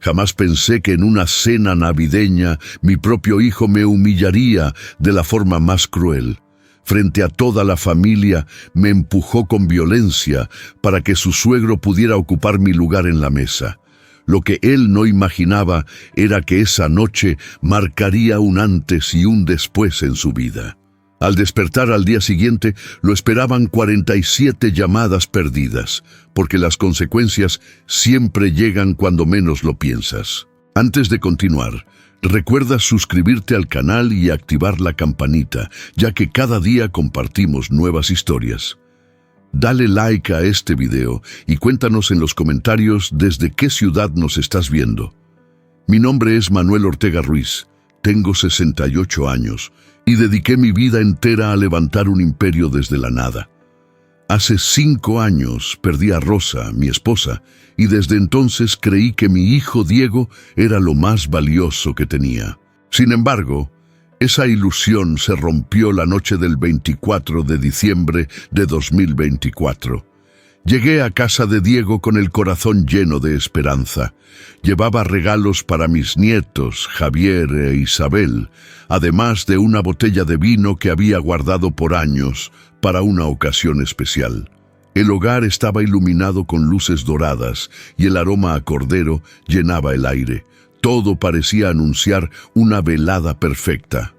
Jamás pensé que en una cena navideña mi propio hijo me humillaría de la forma más cruel. Frente a toda la familia me empujó con violencia para que su suegro pudiera ocupar mi lugar en la mesa. Lo que él no imaginaba era que esa noche marcaría un antes y un después en su vida. Al despertar al día siguiente, lo esperaban 47 llamadas perdidas, porque las consecuencias siempre llegan cuando menos lo piensas. Antes de continuar, recuerda suscribirte al canal y activar la campanita, ya que cada día compartimos nuevas historias. Dale like a este video y cuéntanos en los comentarios desde qué ciudad nos estás viendo. Mi nombre es Manuel Ortega Ruiz, tengo 68 años y dediqué mi vida entera a levantar un imperio desde la nada. Hace 5 años perdí a Rosa, mi esposa, y desde entonces creí que mi hijo Diego era lo más valioso que tenía. Sin embargo, esa ilusión se rompió la noche del 24 de diciembre de 2024. Llegué a casa de Diego con el corazón lleno de esperanza. Llevaba regalos para mis nietos, Javier e Isabel, además de una botella de vino que había guardado por años para una ocasión especial. El hogar estaba iluminado con luces doradas y el aroma a cordero llenaba el aire. Todo parecía anunciar una velada perfecta.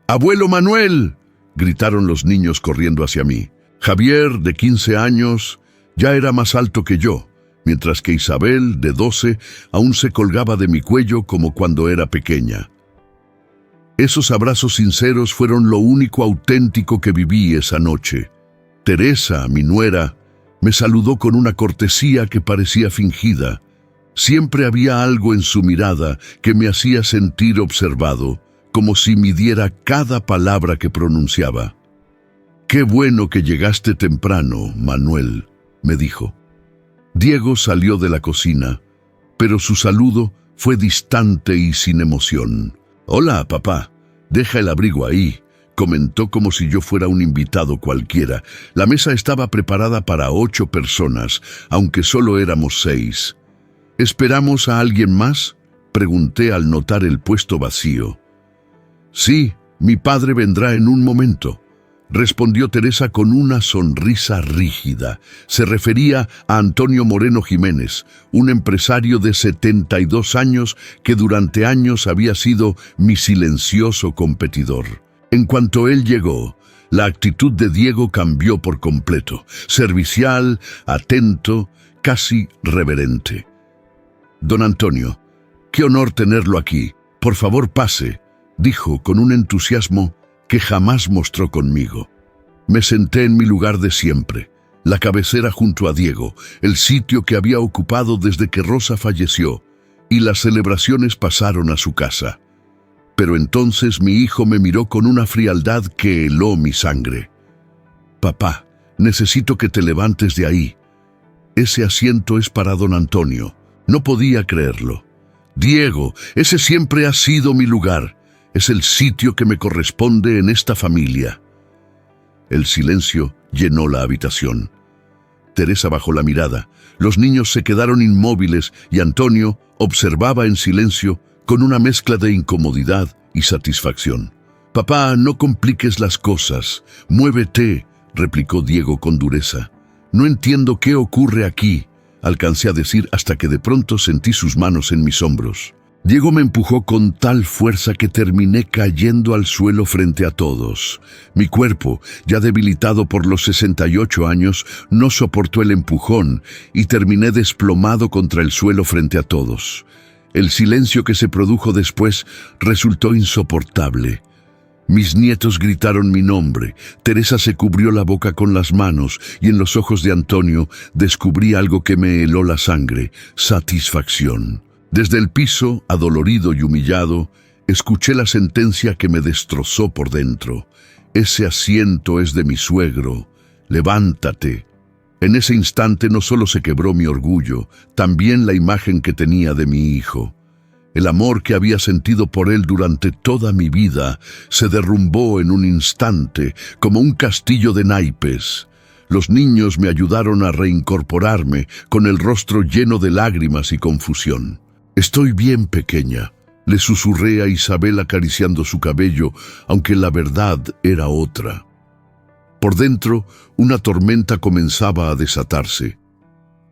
¡Abuelo Manuel!, gritaron los niños corriendo hacia mí. Javier, de 15 años, ya era más alto que yo, mientras que Isabel, de 12, aún se colgaba de mi cuello como cuando era pequeña. Esos abrazos sinceros fueron lo único auténtico que viví esa noche. Teresa, mi nuera, me saludó con una cortesía que parecía fingida. Siempre había algo en su mirada que me hacía sentir observado, como si midiera cada palabra que pronunciaba. «Qué bueno que llegaste temprano, Manuel», me dijo. Diego salió de la cocina, pero su saludo fue distante y sin emoción. «Hola, papá, deja el abrigo ahí», comentó como si yo fuera un invitado cualquiera. La mesa estaba preparada para 8 personas, aunque solo éramos 6. «¿Esperamos a alguien más?», pregunté al notar el puesto vacío. «Sí, mi padre vendrá en un momento», respondió Teresa con una sonrisa rígida. Se refería a Antonio Moreno Jiménez, un empresario de 72 años que durante años había sido mi silencioso competidor. En cuanto él llegó, la actitud de Diego cambió por completo. Servicial, atento, casi reverente. «Don Antonio, qué honor tenerlo aquí. Por favor, pase», dijo con un entusiasmo que jamás mostró conmigo. Me senté en mi lugar de siempre, la cabecera junto a Diego, el sitio que había ocupado desde que Rosa falleció, y las celebraciones pasaron a su casa. Pero entonces mi hijo me miró con una frialdad que heló mi sangre. «Papá, necesito que te levantes de ahí. Ese asiento es para don Antonio». No podía creerlo. «Diego, ese siempre ha sido mi lugar. Es el sitio que me corresponde en esta familia». El silencio llenó la habitación. Teresa bajó la mirada. Los niños se quedaron inmóviles y Antonio observaba en silencio con una mezcla de incomodidad y satisfacción. «Papá, no compliques las cosas. Muévete», replicó Diego con dureza. «No entiendo qué ocurre aquí», alcancé a decir hasta que de pronto sentí sus manos en mis hombros. Diego me empujó con tal fuerza que terminé cayendo al suelo frente a todos. Mi cuerpo, ya debilitado por los 68 años, no soportó el empujón y terminé desplomado contra el suelo frente a todos. El silencio que se produjo después resultó insoportable. Mis nietos gritaron mi nombre. Teresa se cubrió la boca con las manos y en los ojos de Antonio descubrí algo que me heló la sangre: satisfacción. Desde el piso, adolorido y humillado, escuché la sentencia que me destrozó por dentro. «Ese asiento es de mi suegro. Levántate». En ese instante no solo se quebró mi orgullo, también la imagen que tenía de mi hijo. El amor que había sentido por él durante toda mi vida se derrumbó en un instante, como un castillo de naipes. Los niños me ayudaron a reincorporarme con el rostro lleno de lágrimas y confusión. Estoy bien, pequeña, le susurré a Isabel acariciando su cabello, aunque la verdad era otra. Por dentro, una tormenta comenzaba a desatarse.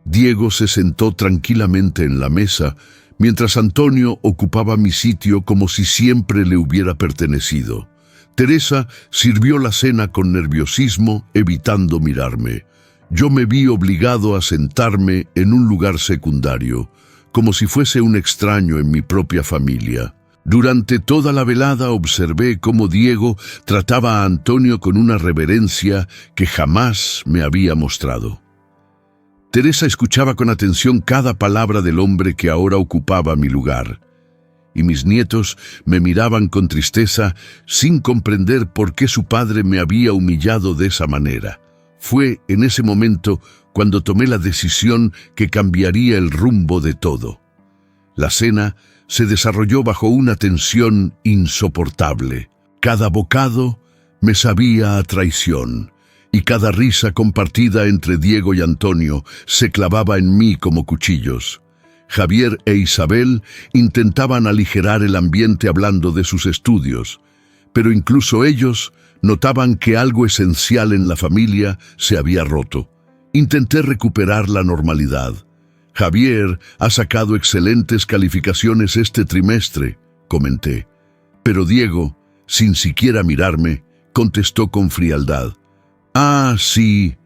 Diego se sentó tranquilamente en la mesa, mientras Antonio ocupaba mi sitio como si siempre le hubiera pertenecido. Teresa sirvió la cena con nerviosismo, evitando mirarme. Yo me vi obligado a sentarme en un lugar secundario, como si fuese un extraño en mi propia familia. Durante toda la velada observé cómo Diego trataba a Antonio con una reverencia que jamás me había mostrado. Teresa escuchaba con atención cada palabra del hombre que ahora ocupaba mi lugar, y mis nietos me miraban con tristeza sin comprender por qué su padre me había humillado de esa manera. Fue en ese momento cuando tomé la decisión que cambiaría el rumbo de todo. La cena se desarrolló bajo una tensión insoportable. Cada bocado me sabía a traición, y cada risa compartida entre Diego y Antonio se clavaba en mí como cuchillos. Javier e Isabel intentaban aligerar el ambiente hablando de sus estudios, pero incluso ellos notaban que algo esencial en la familia se había roto. Intenté recuperar la normalidad. Javier ha sacado excelentes calificaciones este trimestre, comenté. Pero Diego, sin siquiera mirarme, contestó con frialdad. Ah, sí.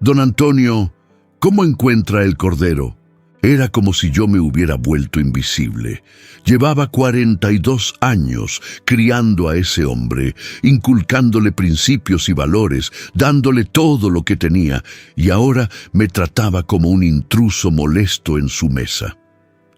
Don Antonio, ¿cómo encuentra el cordero? Era como si yo me hubiera vuelto invisible. Llevaba 42 años criando a ese hombre, inculcándole principios y valores, dándole todo lo que tenía, y ahora me trataba como un intruso molesto en su mesa.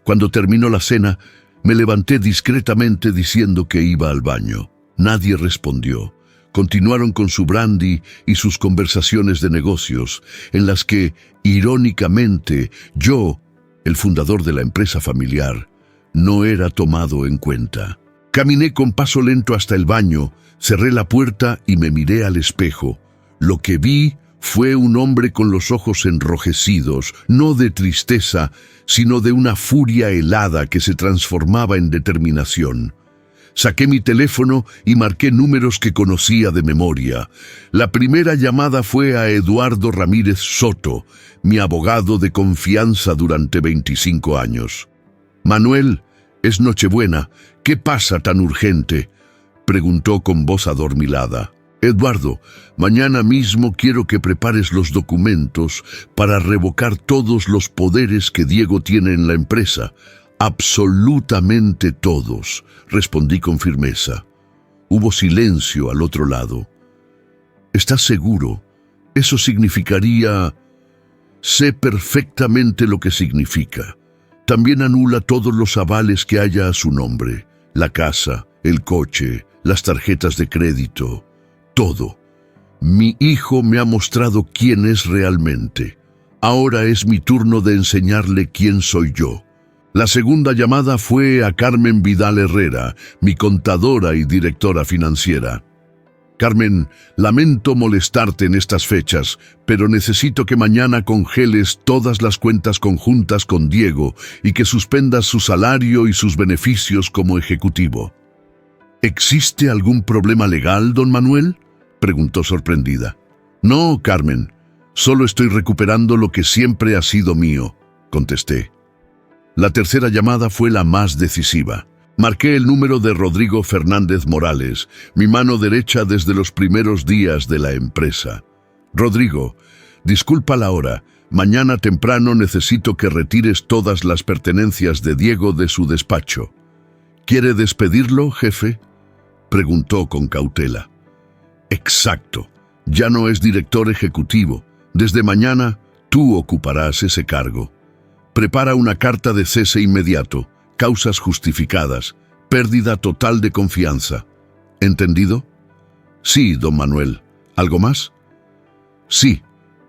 Cuando terminó la cena, me levanté discretamente diciendo que iba al baño. Nadie respondió. Continuaron con su brandy y sus conversaciones de negocios, en las que, irónicamente, yo, el fundador de la empresa familiar, no era tomado en cuenta. Caminé con paso lento hasta el baño, cerré la puerta y me miré al espejo. Lo que vi fue un hombre con los ojos enrojecidos, no de tristeza, sino de una furia helada que se transformaba en determinación. Saqué mi teléfono y marqué números que conocía de memoria. La primera llamada fue a Eduardo Ramírez Soto, mi abogado de confianza durante 25 años. «Manuel, es Nochebuena. ¿Qué pasa tan urgente?», preguntó con voz adormilada. «Eduardo, mañana mismo quiero que prepares los documentos para revocar todos los poderes que Diego tiene en la empresa. Absolutamente todos», respondí con firmeza. Hubo silencio al otro lado. «¿Estás seguro? Eso significaría...» «Sé perfectamente lo que significa. También anula todos los avales que haya a su nombre, la casa, el coche, las tarjetas de crédito, todo. Mi hijo me ha mostrado quién es realmente. Ahora es mi turno de enseñarle quién soy yo». La segunda llamada fue a Carmen Vidal Herrera, mi contadora y directora financiera. «Carmen, lamento molestarte en estas fechas, pero necesito que mañana congeles todas las cuentas conjuntas con Diego y que suspendas su salario y sus beneficios como ejecutivo». «¿Existe algún problema legal, don Manuel?», preguntó sorprendida. «No, Carmen, solo estoy recuperando lo que siempre ha sido mío», contesté. La tercera llamada fue la más decisiva. Marqué el número de Rodrigo Fernández Morales, mi mano derecha desde los primeros días de la empresa. «Rodrigo, disculpa la hora. Mañana temprano necesito que retires todas las pertenencias de Diego de su despacho». «¿Quiere despedirlo, jefe?», preguntó con cautela. «Exacto. Ya no es director ejecutivo. Desde mañana tú ocuparás ese cargo. Prepara una carta de cese inmediato, causas justificadas, pérdida total de confianza. ¿Entendido?». «Sí, don Manuel. ¿Algo más?». «Sí»,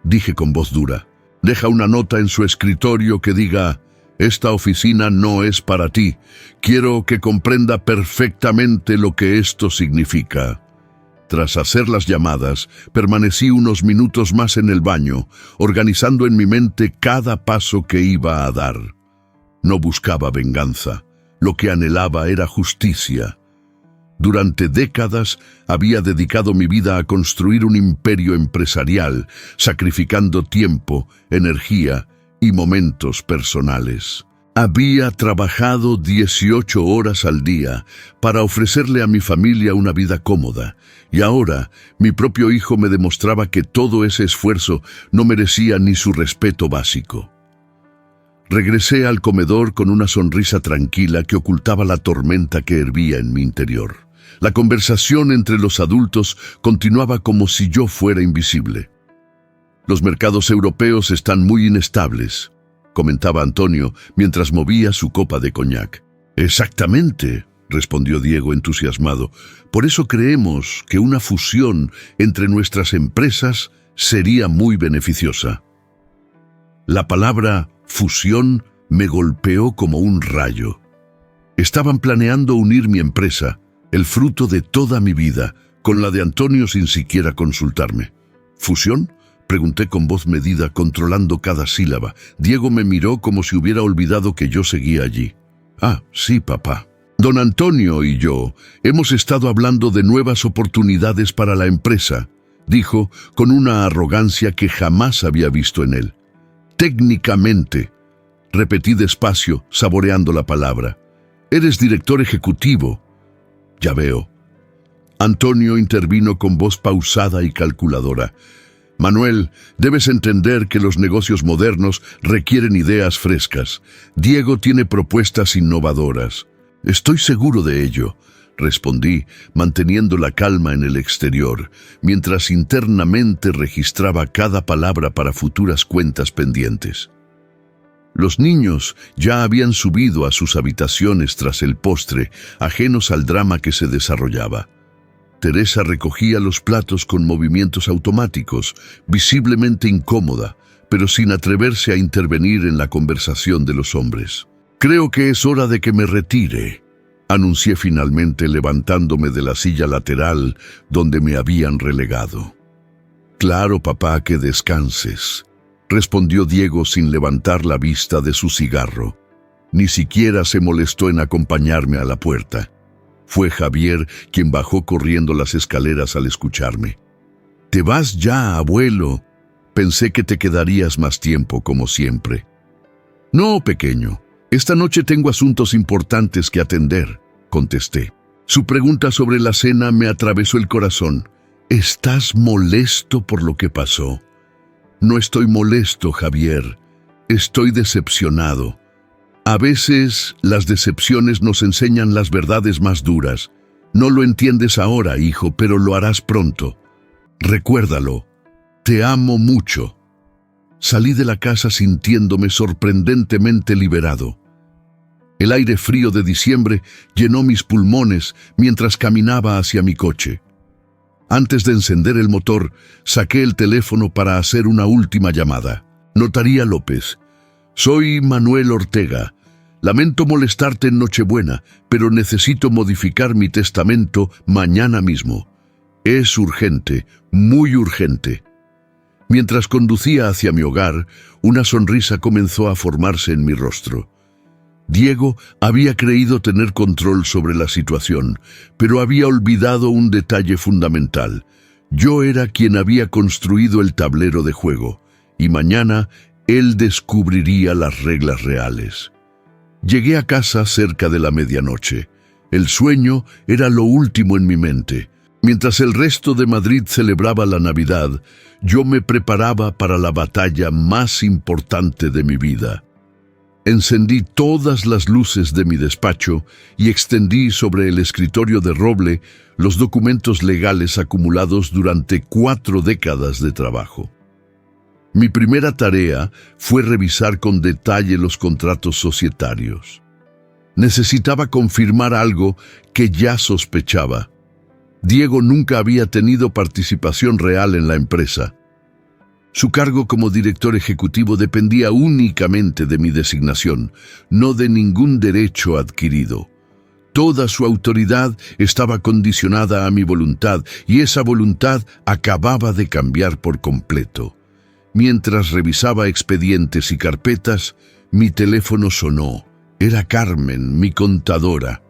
dije con voz dura. «Deja una nota en su escritorio que diga: esta oficina no es para ti. Quiero que comprenda perfectamente lo que esto significa». Tras hacer las llamadas, permanecí unos minutos más en el baño, organizando en mi mente cada paso que iba a dar. No buscaba venganza. Lo que anhelaba era justicia. Durante décadas había dedicado mi vida a construir un imperio empresarial, sacrificando tiempo, energía y momentos personales. Había trabajado 18 horas al día para ofrecerle a mi familia una vida cómoda, y ahora mi propio hijo me demostraba que todo ese esfuerzo no merecía ni su respeto básico. Regresé al comedor con una sonrisa tranquila que ocultaba la tormenta que hervía en mi interior. La conversación entre los adultos continuaba como si yo fuera invisible. Los mercados europeos están muy inestables, comentaba Antonio mientras movía su copa de coñac. Exactamente, respondió Diego entusiasmado. Por eso creemos que una fusión entre nuestras empresas sería muy beneficiosa. La palabra fusión me golpeó como un rayo. Estaban planeando unir mi empresa, el fruto de toda mi vida, con la de Antonio sin siquiera consultarme. ¿Fusión?, pregunté con voz medida, controlando cada sílaba. Diego me miró como si hubiera olvidado que yo seguía allí. Ah, sí, papá. Don Antonio y yo hemos estado hablando de nuevas oportunidades para la empresa, dijo con una arrogancia que jamás había visto en él. Técnicamente, repetí despacio, saboreando la palabra. Eres director ejecutivo. Ya veo. Antonio intervino con voz pausada y calculadora. Manuel, debes entender que los negocios modernos requieren ideas frescas. Diego tiene propuestas innovadoras. Estoy seguro de ello, respondí, manteniendo la calma en el exterior, mientras internamente registraba cada palabra para futuras cuentas pendientes. Los niños ya habían subido a sus habitaciones tras el postre, ajenos al drama que se desarrollaba. Teresa recogía los platos con movimientos automáticos, visiblemente incómoda, pero sin atreverse a intervenir en la conversación de los hombres. «Creo que es hora de que me retire», anuncié finalmente levantándome de la silla lateral donde me habían relegado. «Claro, papá, que descanses», respondió Diego sin levantar la vista de su cigarro. Ni siquiera se molestó en acompañarme a la puerta. Fue Javier quien bajó corriendo las escaleras al escucharme. «¿Te vas ya, abuelo? Pensé que te quedarías más tiempo, como siempre». «No, pequeño. Esta noche tengo asuntos importantes que atender», contesté. Su pregunta sobre la cena me atravesó el corazón. «¿Estás molesto por lo que pasó?» «No estoy molesto, Javier. Estoy decepcionado. A veces las decepciones nos enseñan las verdades más duras. No lo entiendes ahora, hijo, pero lo harás pronto. Recuérdalo. Te amo mucho». Salí de la casa sintiéndome sorprendentemente liberado. El aire frío de diciembre llenó mis pulmones mientras caminaba hacia mi coche. Antes de encender el motor, saqué el teléfono para hacer una última llamada. «Notaría López. Soy Manuel Ortega. Lamento molestarte en Nochebuena, pero necesito modificar mi testamento mañana mismo. Es urgente, muy urgente». Mientras conducía hacia mi hogar, una sonrisa comenzó a formarse en mi rostro. Diego había creído tener control sobre la situación, pero había olvidado un detalle fundamental. Yo era quien había construido el tablero de juego, y mañana él descubriría las reglas reales. Llegué a casa cerca de la medianoche. El sueño era lo último en mi mente. Mientras el resto de Madrid celebraba la Navidad, yo me preparaba para la batalla más importante de mi vida. Encendí todas las luces de mi despacho y extendí sobre el escritorio de roble los documentos legales acumulados durante 4 décadas de trabajo. Mi primera tarea fue revisar con detalle los contratos societarios. Necesitaba confirmar algo que ya sospechaba. Diego nunca había tenido participación real en la empresa. Su cargo como director ejecutivo dependía únicamente de mi designación, no de ningún derecho adquirido. Toda su autoridad estaba condicionada a mi voluntad, y esa voluntad acababa de cambiar por completo. Mientras revisaba expedientes y carpetas, mi teléfono sonó. Era Carmen, mi contadora.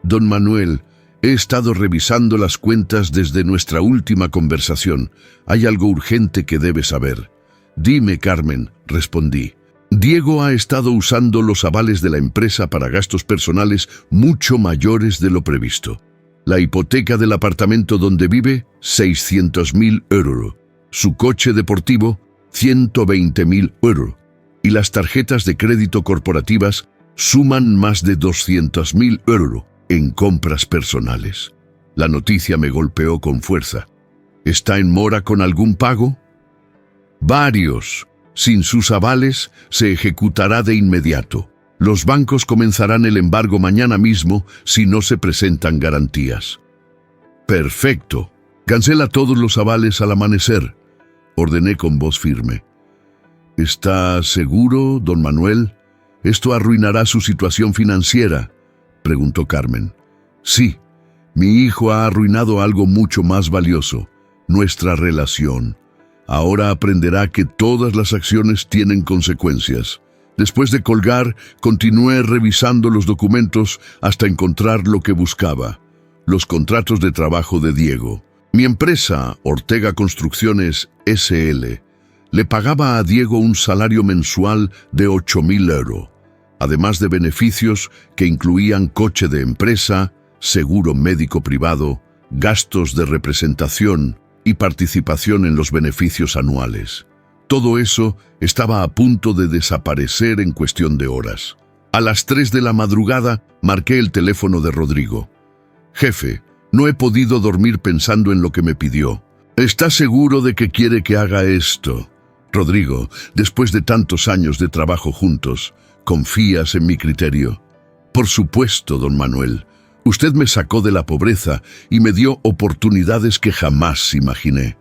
Don Manuel, he estado revisando las cuentas desde nuestra última conversación. Hay algo urgente que debe saber. Dime, Carmen, respondí. Diego ha estado usando los avales de la empresa para gastos personales mucho mayores de lo previsto. La hipoteca del apartamento donde vive, 600.000 euros. Su coche deportivo, 120.000 euros. Y las tarjetas de crédito corporativas suman más de 200.000 euros en compras personales. La noticia me golpeó con fuerza. ¿Está en mora con algún pago? Varios. Sin sus avales, se ejecutará de inmediato. Los bancos comenzarán el embargo mañana mismo si no se presentan garantías. Perfecto. Cancela todos los avales al amanecer, ordené con voz firme. ¿Está seguro, don Manuel? ¿Esto arruinará su situación financiera?, preguntó Carmen. Sí, mi hijo ha arruinado algo mucho más valioso, nuestra relación. Ahora aprenderá que todas las acciones tienen consecuencias. Después de colgar, continué revisando los documentos hasta encontrar lo que buscaba, los contratos de trabajo de Diego. Mi empresa, Ortega Construcciones S.L., le pagaba a Diego un salario mensual de 8.000 euros, además de beneficios que incluían coche de empresa, seguro médico privado, gastos de representación y participación en los beneficios anuales. Todo eso estaba a punto de desaparecer en cuestión de horas. A las 3 de la madrugada marqué el teléfono de Rodrigo. Jefe, no he podido dormir pensando en lo que me pidió. ¿Está seguro de que quiere que haga esto? Rodrigo, después de tantos años de trabajo juntos, ¿confías en mi criterio? Por supuesto, don Manuel. Usted me sacó de la pobreza y me dio oportunidades que jamás imaginé.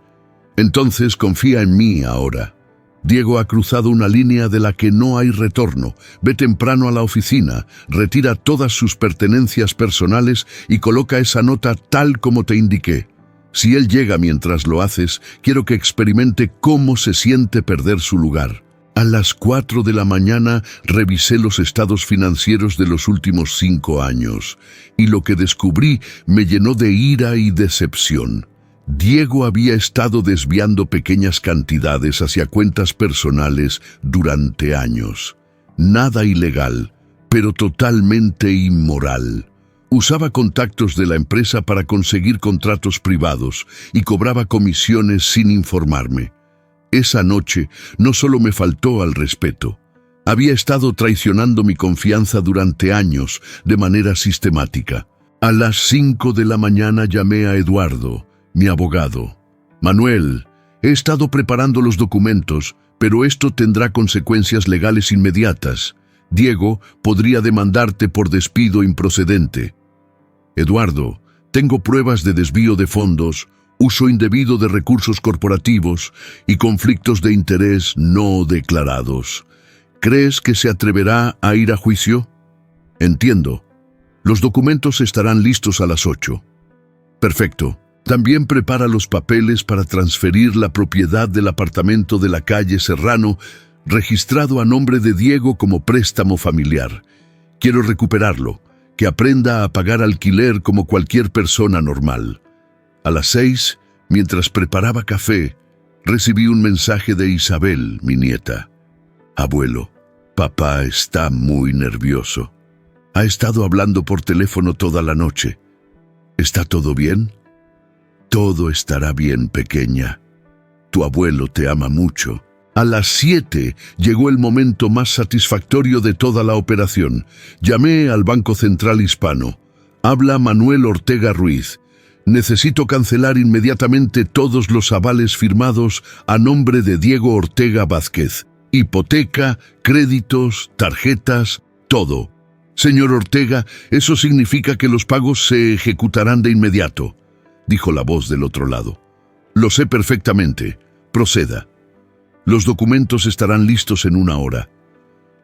Entonces confía en mí ahora. Diego ha cruzado una línea de la que no hay retorno. Ve temprano a la oficina, retira todas sus pertenencias personales y coloca esa nota tal como te indiqué. Si él llega mientras lo haces, quiero que experimente cómo se siente perder su lugar. A las 4 de la mañana revisé los estados financieros de los últimos 5 años y lo que descubrí me llenó de ira y decepción. Diego había estado desviando pequeñas cantidades hacia cuentas personales durante años. Nada ilegal, pero totalmente inmoral. Usaba contactos de la empresa para conseguir contratos privados y cobraba comisiones sin informarme. Esa noche no solo me faltó al respeto, había estado traicionando mi confianza durante años de manera sistemática. A las 5 de la mañana llamé a Eduardo, mi abogado. Manuel, he estado preparando los documentos, pero esto tendrá consecuencias legales inmediatas. Diego podría demandarte por despido improcedente. Eduardo, tengo pruebas de desvío de fondos, uso indebido de recursos corporativos y conflictos de interés no declarados. ¿Crees que se atreverá a ir a juicio? Entiendo. Los documentos estarán listos a las 8. Perfecto. También prepara los papeles para transferir la propiedad del apartamento de la calle Serrano, registrado a nombre de Diego como préstamo familiar. Quiero recuperarlo, que aprenda a pagar alquiler como cualquier persona normal. A las 6, mientras preparaba café, recibí un mensaje de Isabel, mi nieta. Abuelo, papá está muy nervioso. Ha estado hablando por teléfono toda la noche. ¿Está todo bien? Todo estará bien, pequeña. Tu abuelo te ama mucho. A las 7 llegó el momento más satisfactorio de toda la operación. Llamé al Banco Central Hispano. Habla Manuel Ortega Ruiz. Necesito cancelar inmediatamente todos los avales firmados a nombre de Diego Ortega Vázquez. Hipoteca, créditos, tarjetas, todo. Señor Ortega, eso significa que los pagos se ejecutarán de inmediato, dijo la voz del otro lado. Lo sé perfectamente. Proceda. Los documentos estarán listos en 1 hora.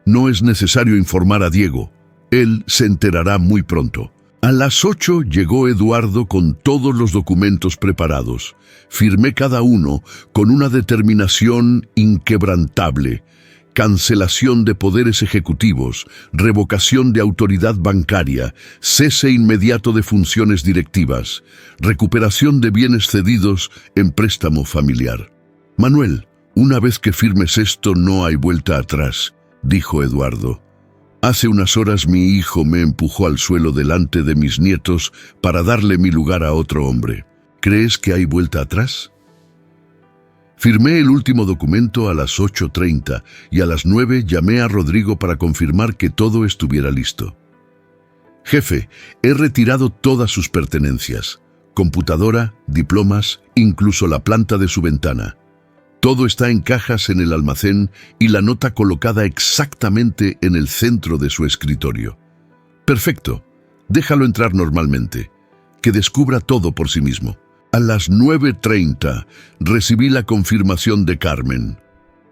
No es necesario informar a Diego. Él se enterará muy pronto. A las 8 llegó Eduardo con todos los documentos preparados. Firmé cada uno con una determinación inquebrantable. cancelación de poderes ejecutivos, revocación de autoridad bancaria, cese inmediato de funciones directivas, recuperación de bienes cedidos en préstamo familiar. Manuel, una vez que firmes esto no hay vuelta atrás, dijo Eduardo. Hace unas horas mi hijo me empujó al suelo delante de mis nietos para darle mi lugar a otro hombre. ¿Crees que hay vuelta atrás? Firmé el último documento a las 8:30 y a las 9 llamé a Rodrigo para confirmar que todo estuviera listo. Jefe, he retirado todas sus pertenencias, computadora, diplomas, incluso la planta de su ventana. Todo está en cajas en el almacén y la nota colocada exactamente en el centro de su escritorio. Perfecto, déjalo entrar normalmente, que descubra todo por sí mismo. A las 9:30 recibí la confirmación de Carmen.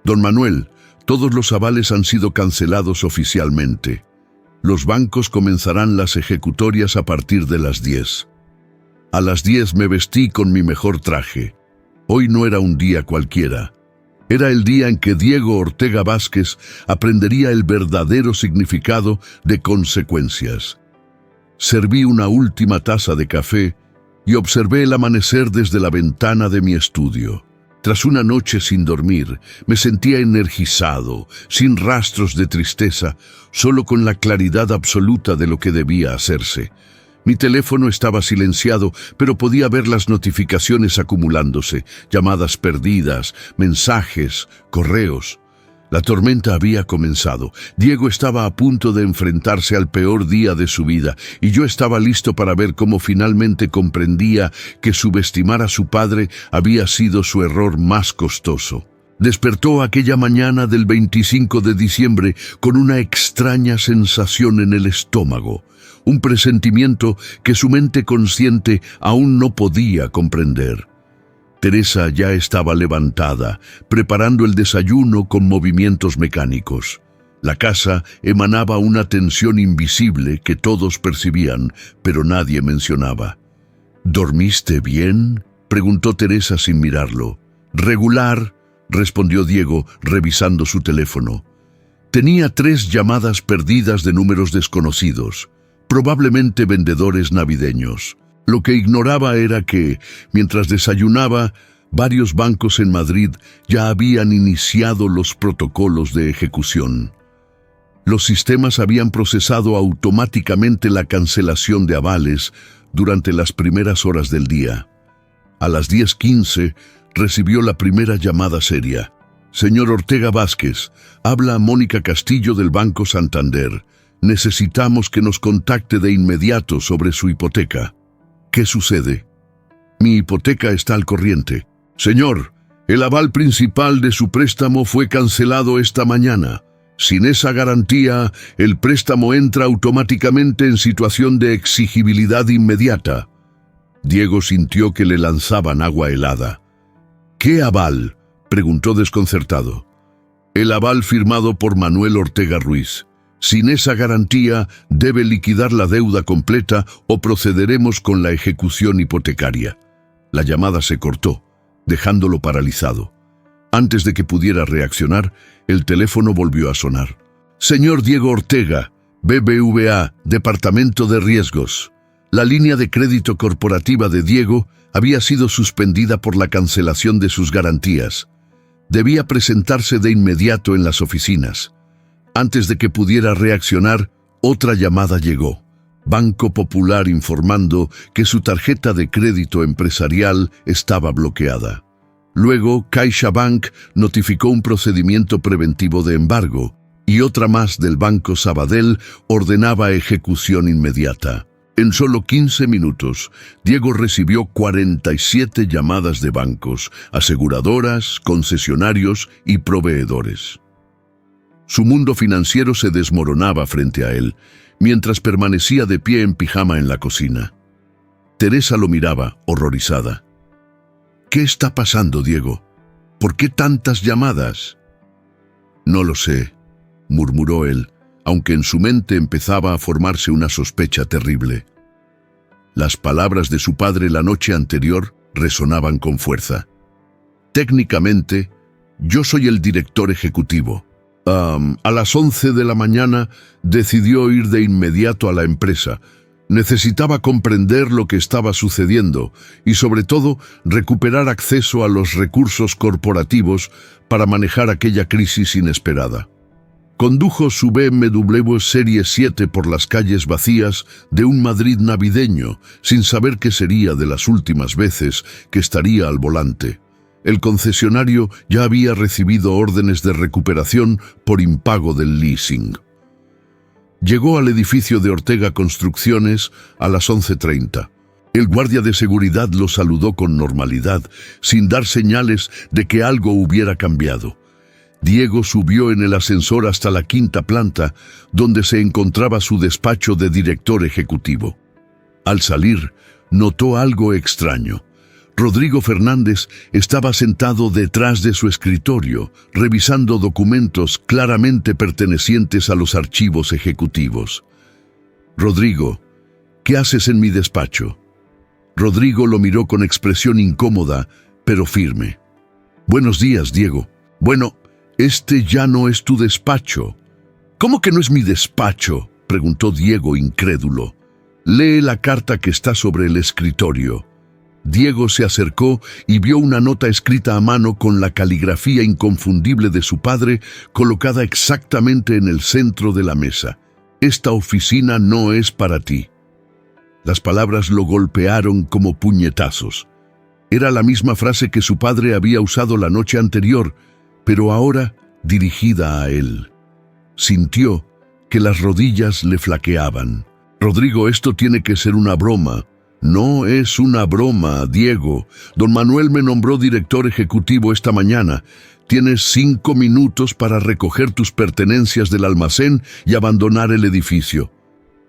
Don Manuel, todos los avales han sido cancelados oficialmente. Los bancos comenzarán las ejecutorias a partir de las 10. A las 10 me vestí con mi mejor traje. Hoy no era un día cualquiera. Era el día en que Diego Ortega Vázquez aprendería el verdadero significado de consecuencias. Serví una última taza de café y observé el amanecer desde la ventana de mi estudio. Tras una noche sin dormir, me sentía energizado, sin rastros de tristeza, solo con la claridad absoluta de lo que debía hacerse. Mi teléfono estaba silenciado, pero podía ver las notificaciones acumulándose, llamadas perdidas, mensajes, correos. La tormenta había comenzado. Diego estaba a punto de enfrentarse al peor día de su vida, y yo estaba listo para ver cómo finalmente comprendía que subestimar a su padre había sido su error más costoso. Despertó aquella mañana del 25 de diciembre con una extraña sensación en el estómago, un presentimiento que su mente consciente aún no podía comprender. Teresa ya estaba levantada, preparando el desayuno con movimientos mecánicos. La casa emanaba una tensión invisible que todos percibían, pero nadie mencionaba. ¿Dormiste bien?, preguntó Teresa sin mirarlo. «Regular», respondió Diego, revisando su teléfono. Tenía 3 llamadas perdidas de números desconocidos, probablemente vendedores navideños. Lo que ignoraba era que, mientras desayunaba, varios bancos en Madrid ya habían iniciado los protocolos de ejecución. Los sistemas habían procesado automáticamente la cancelación de avales durante las primeras horas del día. A las 10:15 recibió la primera llamada seria. «Señor Ortega Vázquez, habla Mónica Castillo del Banco Santander. Necesitamos que nos contacte de inmediato sobre su hipoteca». «¿Qué sucede?» «Mi hipoteca está al corriente». «Señor, el aval principal de su préstamo fue cancelado esta mañana. Sin esa garantía, el préstamo entra automáticamente en situación de exigibilidad inmediata». Diego sintió que le lanzaban agua helada. «¿Qué aval?», preguntó desconcertado. «El aval firmado por Manuel Ortega Ruiz. Sin esa garantía, debe liquidar la deuda completa o procederemos con la ejecución hipotecaria». La llamada se cortó, dejándolo paralizado. Antes de que pudiera reaccionar, el teléfono volvió a sonar. «Señor Diego Ortega, BBVA, Departamento de Riesgos. La línea de crédito corporativa de Diego había sido suspendida por la cancelación de sus garantías. Debía presentarse de inmediato en las oficinas». Antes de que pudiera reaccionar, otra llamada llegó. Banco Popular informando que su tarjeta de crédito empresarial estaba bloqueada. Luego, CaixaBank notificó un procedimiento preventivo de embargo y otra más del Banco Sabadell ordenaba ejecución inmediata. En solo 15 minutos, Diego recibió 47 llamadas de bancos, aseguradoras, concesionarios y proveedores. Su mundo financiero se desmoronaba frente a él, mientras permanecía de pie en pijama en la cocina. Teresa lo miraba, horrorizada. «¿Qué está pasando, Diego? ¿Por qué tantas llamadas?» «No lo sé», murmuró él, aunque en su mente empezaba a formarse una sospecha terrible. Las palabras de su padre la noche anterior resonaban con fuerza. «Técnicamente, yo soy el director ejecutivo. A las 11 de la mañana decidió ir de inmediato a la empresa. Necesitaba comprender lo que estaba sucediendo y, sobre todo, recuperar acceso a los recursos corporativos para manejar aquella crisis inesperada. Condujo su BMW Serie 7 por las calles vacías de un Madrid navideño, sin saber qué sería de las últimas veces que estaría al volante. El concesionario ya había recibido órdenes de recuperación por impago del leasing. Llegó al edificio de Ortega Construcciones a las 11:30. El guardia de seguridad lo saludó con normalidad, sin dar señales de que algo hubiera cambiado. Diego subió en el ascensor hasta la 5ª planta, donde se encontraba su despacho de director ejecutivo. Al salir, notó algo extraño. Rodrigo Fernández estaba sentado detrás de su escritorio, revisando documentos claramente pertenecientes a los archivos ejecutivos. «Rodrigo, ¿qué haces en mi despacho?». Rodrigo lo miró con expresión incómoda, pero firme. «Buenos días, Diego». «Bueno, este ya no es tu despacho». «¿Cómo que no es mi despacho?», preguntó Diego incrédulo. «Lee la carta que está sobre el escritorio». Diego se acercó y vio una nota escrita a mano con la caligrafía inconfundible de su padre colocada exactamente en el centro de la mesa. «Esta oficina no es para ti». Las palabras lo golpearon como puñetazos. Era la misma frase que su padre había usado la noche anterior, pero ahora dirigida a él. Sintió que las rodillas le flaqueaban. «Rodrigo, esto tiene que ser una broma». «No es una broma, Diego. Don Manuel me nombró director ejecutivo esta mañana. Tienes 5 minutos para recoger tus pertenencias del almacén y abandonar el edificio».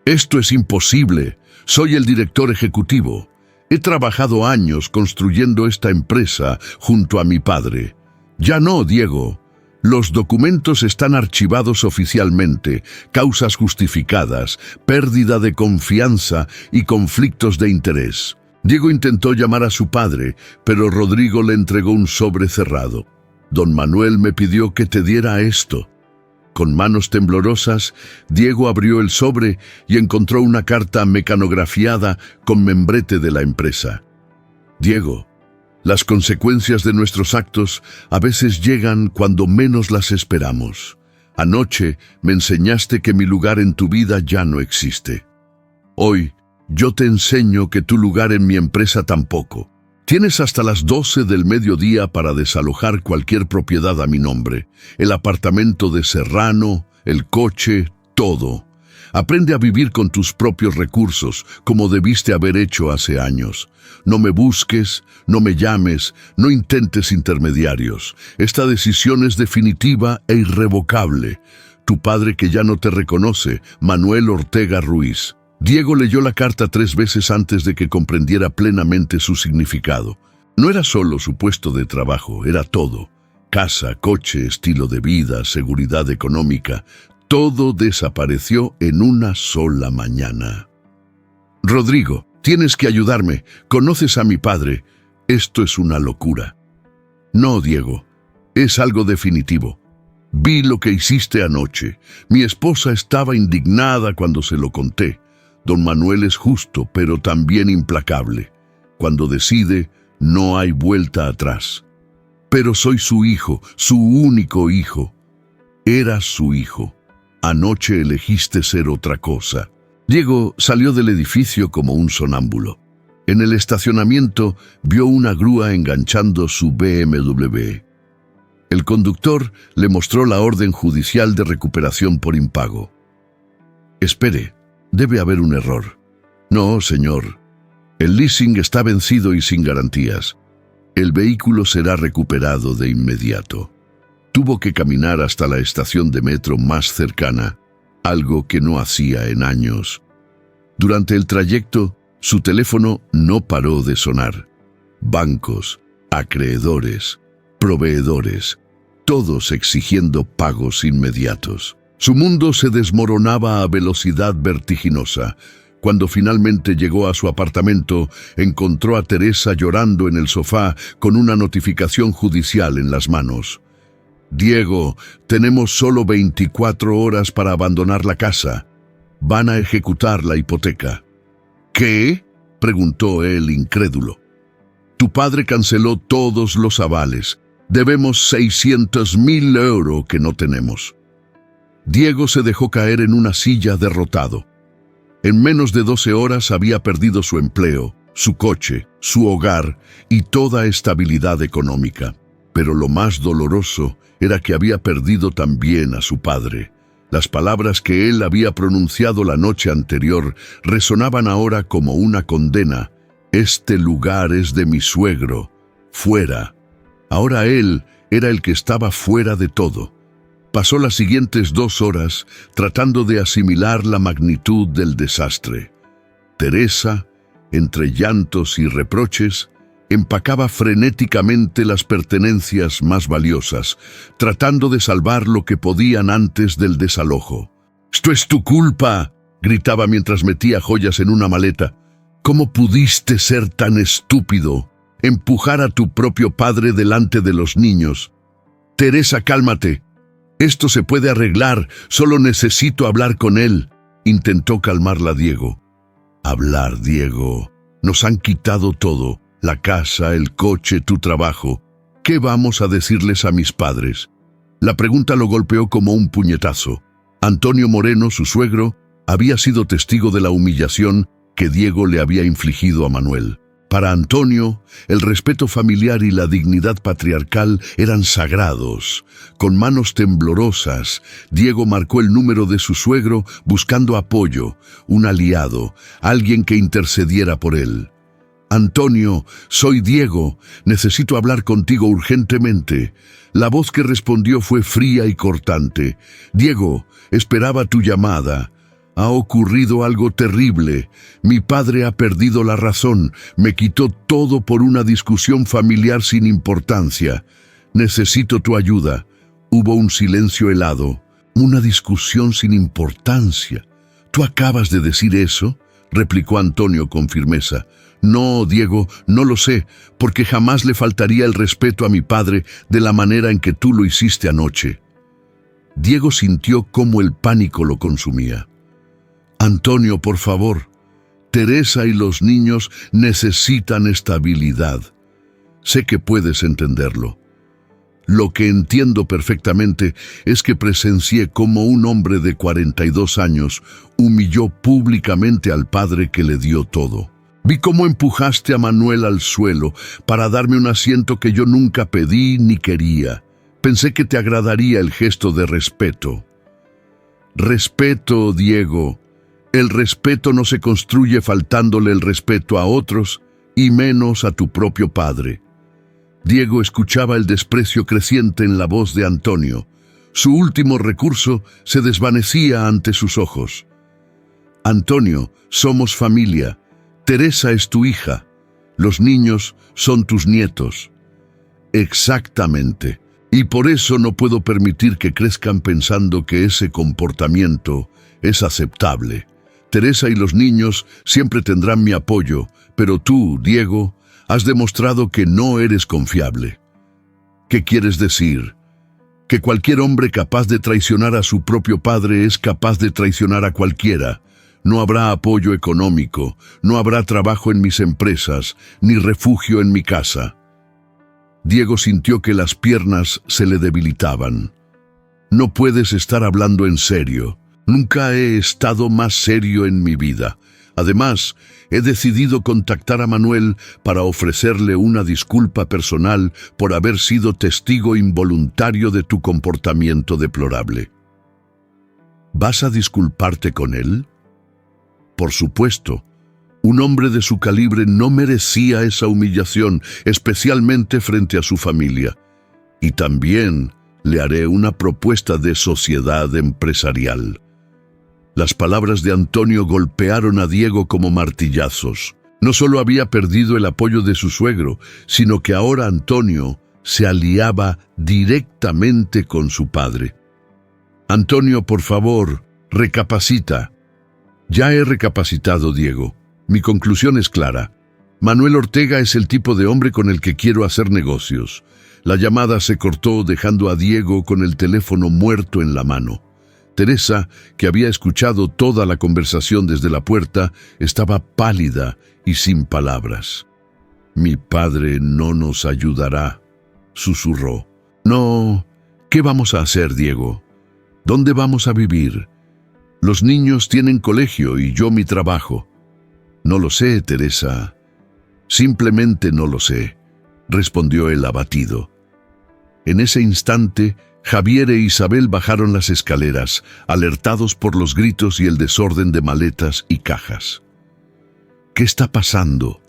«Esto es imposible. Soy el director ejecutivo. He trabajado años construyendo esta empresa junto a mi padre». «Ya no, Diego. Los documentos están archivados oficialmente, causas justificadas, pérdida de confianza y conflictos de interés». Diego intentó llamar a su padre, pero Rodrigo le entregó un sobre cerrado. «Don Manuel me pidió que te diera esto». Con manos temblorosas, Diego abrió el sobre y encontró una carta mecanografiada con membrete de la empresa. «Diego, las consecuencias de nuestros actos a veces llegan cuando menos las esperamos. Anoche me enseñaste que mi lugar en tu vida ya no existe. Hoy yo te enseño que tu lugar en mi empresa tampoco. Tienes hasta las 12 del mediodía para desalojar cualquier propiedad a mi nombre, el apartamento de Serrano, el coche, todo. Aprende a vivir con tus propios recursos, como debiste haber hecho hace años. No me busques, no me llames, no intentes intermediarios. Esta decisión es definitiva e irrevocable. Tu padre que ya no te reconoce, Manuel Ortega Ruiz». Diego leyó la carta 3 veces antes de que comprendiera plenamente su significado. No era solo su puesto de trabajo, era todo. Casa, coche, estilo de vida, seguridad económica. Todo desapareció en una sola mañana. «Rodrigo, tienes que ayudarme. Conoces a mi padre. Esto es una locura». «No, Diego. Es algo definitivo. Vi lo que hiciste anoche. Mi esposa estaba indignada cuando se lo conté. Don Manuel es justo, pero también implacable. Cuando decide, no hay vuelta atrás. Pero soy su hijo, su único hijo. Era su hijo. Anoche elegiste ser otra cosa». Diego salió del edificio como un sonámbulo. En el estacionamiento vio una grúa enganchando su BMW. El conductor le mostró la orden judicial de recuperación por impago. «Espere, debe haber un error». «No, señor. El leasing está vencido y sin garantías. El vehículo será recuperado de inmediato». Tuvo que caminar hasta la estación de metro más cercana, algo que no hacía en años. Durante el trayecto, su teléfono no paró de sonar. Bancos, acreedores, proveedores, todos exigiendo pagos inmediatos. Su mundo se desmoronaba a velocidad vertiginosa. Cuando finalmente llegó a su apartamento, encontró a Teresa llorando en el sofá con una notificación judicial en las manos. Diego, tenemos solo 24 horas para abandonar la casa. Van a ejecutar la hipoteca. ¿Qué? Preguntó él incrédulo. Tu padre canceló todos los avales. Debemos 600.000 euros que no tenemos. Diego se dejó caer en una silla derrotado. En menos de 12 horas había perdido su empleo, su coche, su hogar y toda estabilidad económica. Pero lo más doloroso era que había perdido también a su padre. Las palabras que él había pronunciado la noche anterior resonaban ahora como una condena. Este lugar es de mi suegro. Fuera. Ahora él era el que estaba fuera de todo. Pasó las siguientes 2 horas tratando de asimilar la magnitud del desastre. Teresa, entre llantos y reproches, empacaba frenéticamente las pertenencias más valiosas, tratando de salvar lo que podían antes del desalojo. «¡Esto es tu culpa!», gritaba mientras metía joyas en una maleta. «¿Cómo pudiste ser tan estúpido? Empujar a tu propio padre delante de los niños. Teresa, cálmate. Esto se puede arreglar, solo necesito hablar con él», intentó calmarla Diego. «Hablar, Diego. Nos han quitado todo. La casa, el coche, tu trabajo. ¿Qué vamos a decirles a mis padres?». La pregunta lo golpeó como un puñetazo. Antonio Moreno, su suegro, había sido testigo de la humillación que Diego le había infligido a Manuel. Para Antonio, el respeto familiar y la dignidad patriarcal eran sagrados. Con manos temblorosas, Diego marcó el número de su suegro buscando apoyo, un aliado, alguien que intercediera por él. «Antonio, soy Diego. Necesito hablar contigo urgentemente». La voz que respondió fue fría y cortante. «Diego, esperaba tu llamada. Ha ocurrido algo terrible. Mi padre ha perdido la razón. Me quitó todo por una discusión familiar sin importancia. Necesito tu ayuda». Hubo un silencio helado. «Una discusión sin importancia. ¿Tú acabas de decir eso?», replicó Antonio con firmeza. «No, Diego, no lo sé, porque jamás le faltaría el respeto a mi padre de la manera en que tú lo hiciste anoche». Diego sintió cómo el pánico lo consumía. «Antonio, por favor. Teresa y los niños necesitan estabilidad. Sé que puedes entenderlo. Lo que entiendo perfectamente es que presencié cómo un hombre de 42 años humilló públicamente al padre que le dio todo. Vi cómo empujaste a Manuel al suelo para darme un asiento que yo nunca pedí ni quería. Pensé que te agradaría el gesto de respeto». «Respeto, Diego. El respeto no se construye faltándole el respeto a otros y menos a tu propio padre». Diego escuchaba el desprecio creciente en la voz de Antonio. Su último recurso se desvanecía ante sus ojos. «Antonio, somos familia. Teresa es tu hija. Los niños son tus nietos». «Exactamente. Y por eso no puedo permitir que crezcan pensando que ese comportamiento es aceptable. Teresa y los niños siempre tendrán mi apoyo, pero tú, Diego, has demostrado que no eres confiable». «¿Qué quieres decir? ¿Que cualquier hombre capaz de traicionar a su propio padre es capaz de traicionar a cualquiera? No habrá apoyo económico, no habrá trabajo en mis empresas, ni refugio en mi casa». Diego sintió que las piernas se le debilitaban. «No puedes estar hablando en serio. Nunca he estado más serio en mi vida. Además, he decidido contactar a Manuel para ofrecerle una disculpa personal por haber sido testigo involuntario de tu comportamiento deplorable». «¿Vas a disculparte con él?». «Por supuesto. Un hombre de su calibre no merecía esa humillación, especialmente frente a su familia. Y también le haré una propuesta de sociedad empresarial». Las palabras de Antonio golpearon a Diego como martillazos. No solo había perdido el apoyo de su suegro, sino que ahora Antonio se aliaba directamente con su padre. «Antonio, por favor, recapacita». «Ya he recapacitado, Diego. Mi conclusión es clara. Manuel Ortega es el tipo de hombre con el que quiero hacer negocios. La llamada se cortó dejando a Diego con el teléfono muerto en la mano. Teresa, que había escuchado toda la conversación desde la puerta, estaba pálida y sin palabras. «Mi padre no nos ayudará», susurró. «No, ¿qué vamos a hacer, Diego? ¿Dónde vamos a vivir? Los niños tienen colegio y yo mi trabajo». «No lo sé, Teresa. Simplemente no lo sé», respondió él abatido. En ese instante, Javier e Isabel bajaron las escaleras, alertados por los gritos y el desorden de maletas y cajas. «¿Qué está pasando?»,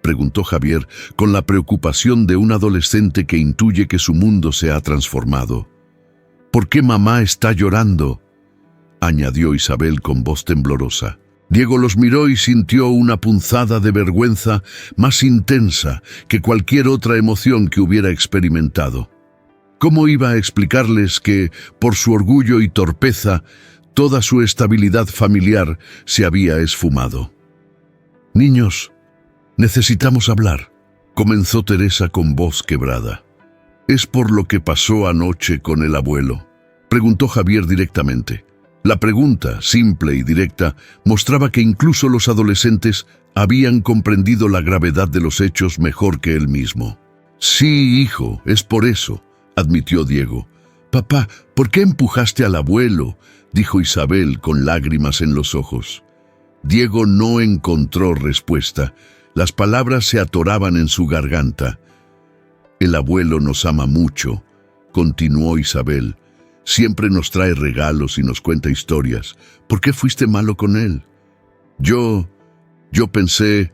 preguntó Javier con la preocupación de un adolescente que intuye que su mundo se ha transformado. «¿Por qué mamá está llorando?», añadió Isabel con voz temblorosa. Diego los miró y sintió una punzada de vergüenza más intensa que cualquier otra emoción que hubiera experimentado. ¿Cómo iba a explicarles que, por su orgullo y torpeza, toda su estabilidad familiar se había esfumado? «Niños, necesitamos hablar», comenzó Teresa con voz quebrada. «¿Es por lo que pasó anoche con el abuelo?», preguntó Javier directamente. La pregunta, simple y directa, mostraba que incluso los adolescentes habían comprendido la gravedad de los hechos mejor que él mismo. «Sí, hijo, es por eso», admitió Diego. «Papá, ¿por qué empujaste al abuelo?», dijo Isabel con lágrimas en los ojos. Diego no encontró respuesta. Las palabras se atoraban en su garganta. «El abuelo nos ama mucho», continuó Isabel. «Siempre nos trae regalos y nos cuenta historias. ¿Por qué fuiste malo con él?». Yo pensé»,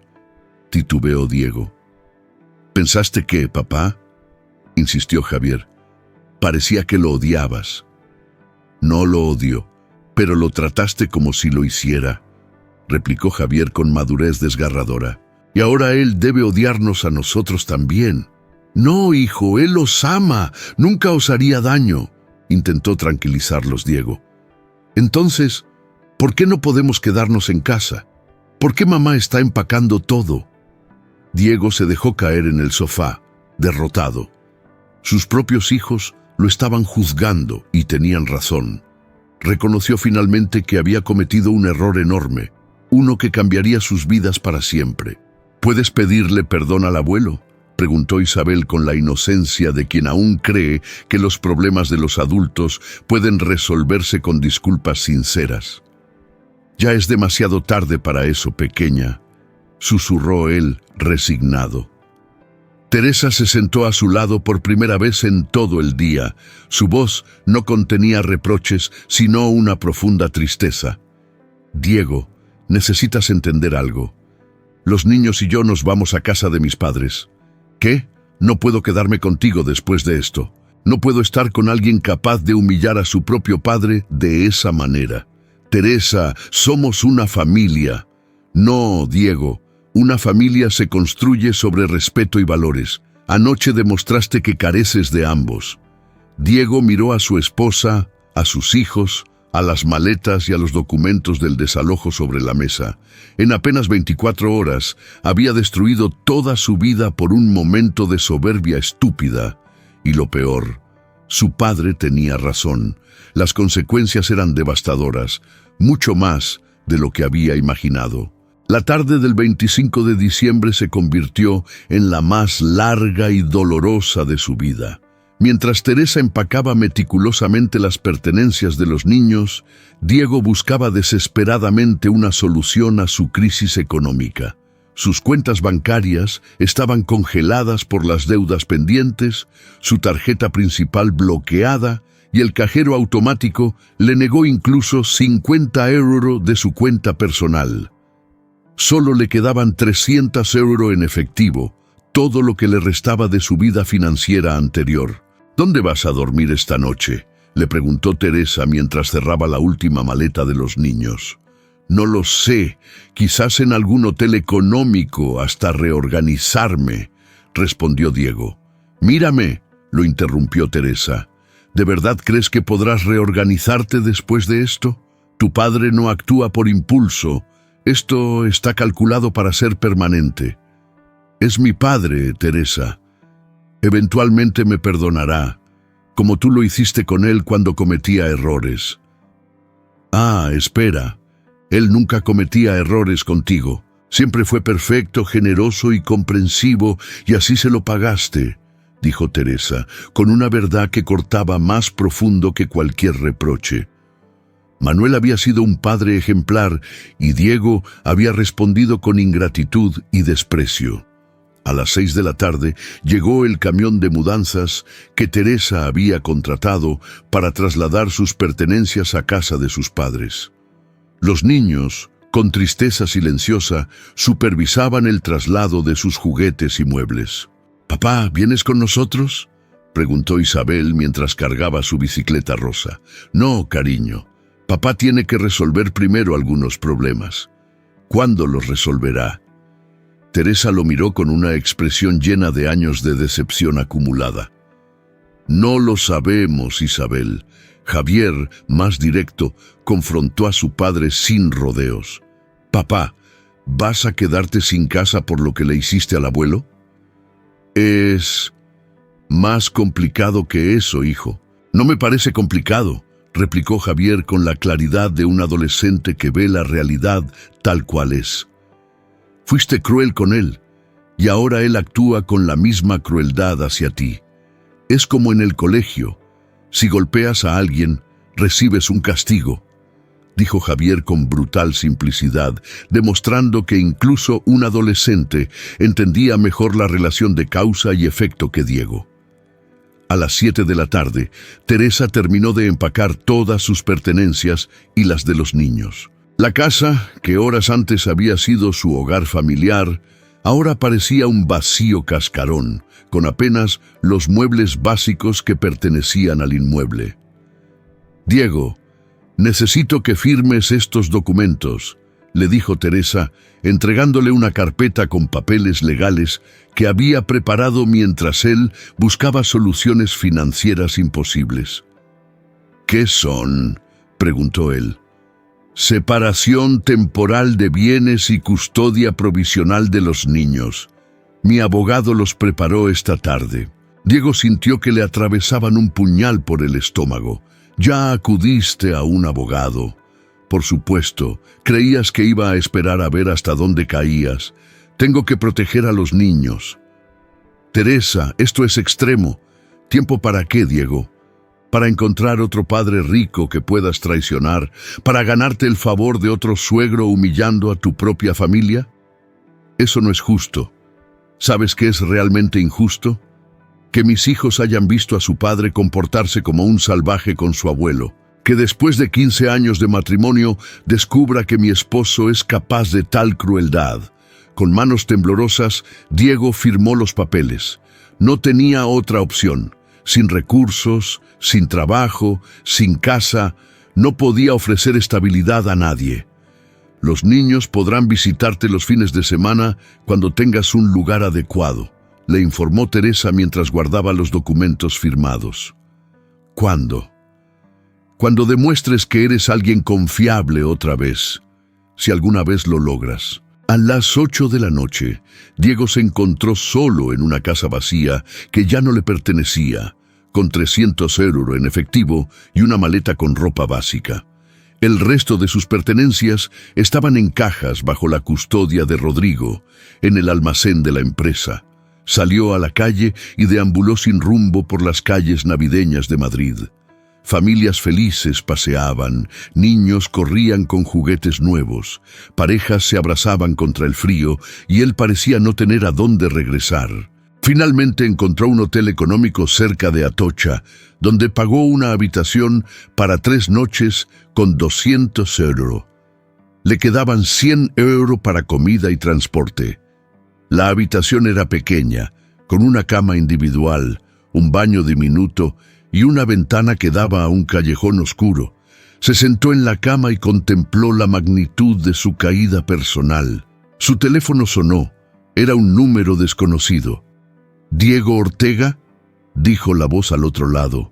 titubeó Diego. «¿Pensaste qué, papá?», insistió Javier. «Parecía que lo odiabas». «No lo odio, pero lo trataste como si lo hiciera», replicó Javier con madurez desgarradora. «Y ahora él debe odiarnos a nosotros también». «No, hijo, él os ama, nunca os haría daño», intentó tranquilizarlos Diego. «Entonces, ¿por qué no podemos quedarnos en casa? ¿Por qué mamá está empacando todo?». Diego se dejó caer en el sofá, derrotado. Sus propios hijos lo estaban juzgando y tenían razón. Reconoció finalmente que había cometido un error enorme, uno que cambiaría sus vidas para siempre. «¿Puedes pedirle perdón al abuelo?», preguntó Isabel con la inocencia de quien aún cree que los problemas de los adultos pueden resolverse con disculpas sinceras. «Ya es demasiado tarde para eso, pequeña», susurró él, resignado. Teresa se sentó a su lado por primera vez en todo el día. Su voz no contenía reproches, sino una profunda tristeza. «Diego, necesitas entender algo. Los niños y yo nos vamos a casa de mis padres». «¿Qué? No puedo quedarme contigo después de esto. No puedo estar con alguien capaz de humillar a su propio padre de esa manera. Teresa, somos una familia». «No, Diego, una familia se construye sobre respeto y valores. Anoche demostraste que careces de ambos». Diego miró a su esposa, a sus hijos, a las maletas y a los documentos del desalojo sobre la mesa. En apenas 24 horas había destruido toda su vida por un momento de soberbia estúpida. Y lo peor, su padre tenía razón. Las consecuencias eran devastadoras, mucho más de lo que había imaginado. La tarde del 25 de diciembre se convirtió en la más larga y dolorosa de su vida. Mientras Teresa empacaba meticulosamente las pertenencias de los niños, Diego buscaba desesperadamente una solución a su crisis económica. Sus cuentas bancarias estaban congeladas por las deudas pendientes, su tarjeta principal bloqueada y el cajero automático le negó incluso 50 euros de su cuenta personal. Solo le quedaban 300 euros en efectivo, todo lo que le restaba de su vida financiera anterior. «¿Dónde vas a dormir esta noche?», le preguntó Teresa mientras cerraba la última maleta de los niños. «No lo sé, quizás en algún hotel económico hasta reorganizarme», respondió Diego. «Mírame», lo interrumpió Teresa. «¿De verdad crees que podrás reorganizarte después de esto? Tu padre no actúa por impulso. Esto está calculado para ser permanente». «Es mi padre, Teresa. Eventualmente me perdonará, como tú lo hiciste con él cuando cometía errores. Ah, espera. Él nunca cometía errores contigo. Siempre fue perfecto, generoso y comprensivo, y así se lo pagaste, dijo Teresa, con una verdad que cortaba más profundo que cualquier reproche. Manuel había sido un padre ejemplar y Diego había respondido con ingratitud y desprecio. A las 6 de la tarde llegó el camión de mudanzas que Teresa había contratado para trasladar sus pertenencias a casa de sus padres. Los niños, con tristeza silenciosa, supervisaban el traslado de sus juguetes y muebles. «Papá, ¿vienes con nosotros?», preguntó Isabel mientras cargaba su bicicleta rosa. «No, cariño. Papá tiene que resolver primero algunos problemas». «¿Cuándo los resolverá?». Teresa lo miró con una expresión llena de años de decepción acumulada. «No lo sabemos, Isabel». Javier, más directo, confrontó a su padre sin rodeos. «Papá, ¿vas a quedarte sin casa por lo que le hiciste al abuelo?». «Es más complicado que eso, hijo». «No me parece complicado», replicó Javier con la claridad de un adolescente que ve la realidad tal cual es. «Fuiste cruel con él, y ahora él actúa con la misma crueldad hacia ti. Es como en el colegio. Si golpeas a alguien, recibes un castigo», dijo Javier con brutal simplicidad, demostrando que incluso un adolescente entendía mejor la relación de causa y efecto que Diego. A las 7 de la tarde, Teresa terminó de empacar todas sus pertenencias y las de los niños. La casa, que horas antes había sido su hogar familiar, ahora parecía un vacío cascarón, con apenas los muebles básicos que pertenecían al inmueble. «Diego, necesito que firmes estos documentos», le dijo Teresa, entregándole una carpeta con papeles legales que había preparado mientras él buscaba soluciones financieras imposibles. «¿Qué son?», preguntó él. «Separación temporal de bienes y custodia provisional de los niños. Mi abogado los preparó esta tarde». Diego sintió que le atravesaban un puñal por el estómago. «Ya acudiste a un abogado. Por supuesto, creías que iba a esperar a ver hasta dónde caías. Tengo que proteger a los niños». «Teresa, esto es extremo. ¿Tiempo para qué, Diego? ¿Para encontrar otro padre rico que puedas traicionar? ¿Para ganarte el favor de otro suegro humillando a tu propia familia? Eso no es justo. ¿Sabes qué es realmente injusto? Que mis hijos hayan visto a su padre comportarse como un salvaje con su abuelo. Que después de 15 años de matrimonio descubra que mi esposo es capaz de tal crueldad». Con manos temblorosas, Diego firmó los papeles. No tenía otra opción. Sin recursos, sin trabajo, sin casa, no podía ofrecer estabilidad a nadie. «Los niños podrán visitarte los fines de semana cuando tengas un lugar adecuado», le informó Teresa mientras guardaba los documentos firmados. «¿Cuándo?». «Cuando demuestres que eres alguien confiable otra vez, si alguna vez lo logras». A las 8 de la noche, Diego se encontró solo en una casa vacía que ya no le pertenecía, con 300 euros en efectivo y una maleta con ropa básica. El resto de sus pertenencias estaban en cajas bajo la custodia de Rodrigo, en el almacén de la empresa. Salió a la calle y deambuló sin rumbo por las calles navideñas de Madrid. Familias felices paseaban, niños corrían con juguetes nuevos, parejas se abrazaban contra el frío y él parecía no tener a dónde regresar. Finalmente encontró un hotel económico cerca de Atocha, donde pagó una habitación para 3 noches con 200 euros. Le quedaban 100 euros para comida y transporte. La habitación era pequeña, con una cama individual, un baño diminuto y una ventana que daba a un callejón oscuro. Se sentó en la cama y contempló la magnitud de su caída personal. Su teléfono sonó. Era un número desconocido. «¿Diego Ortega?», dijo la voz al otro lado.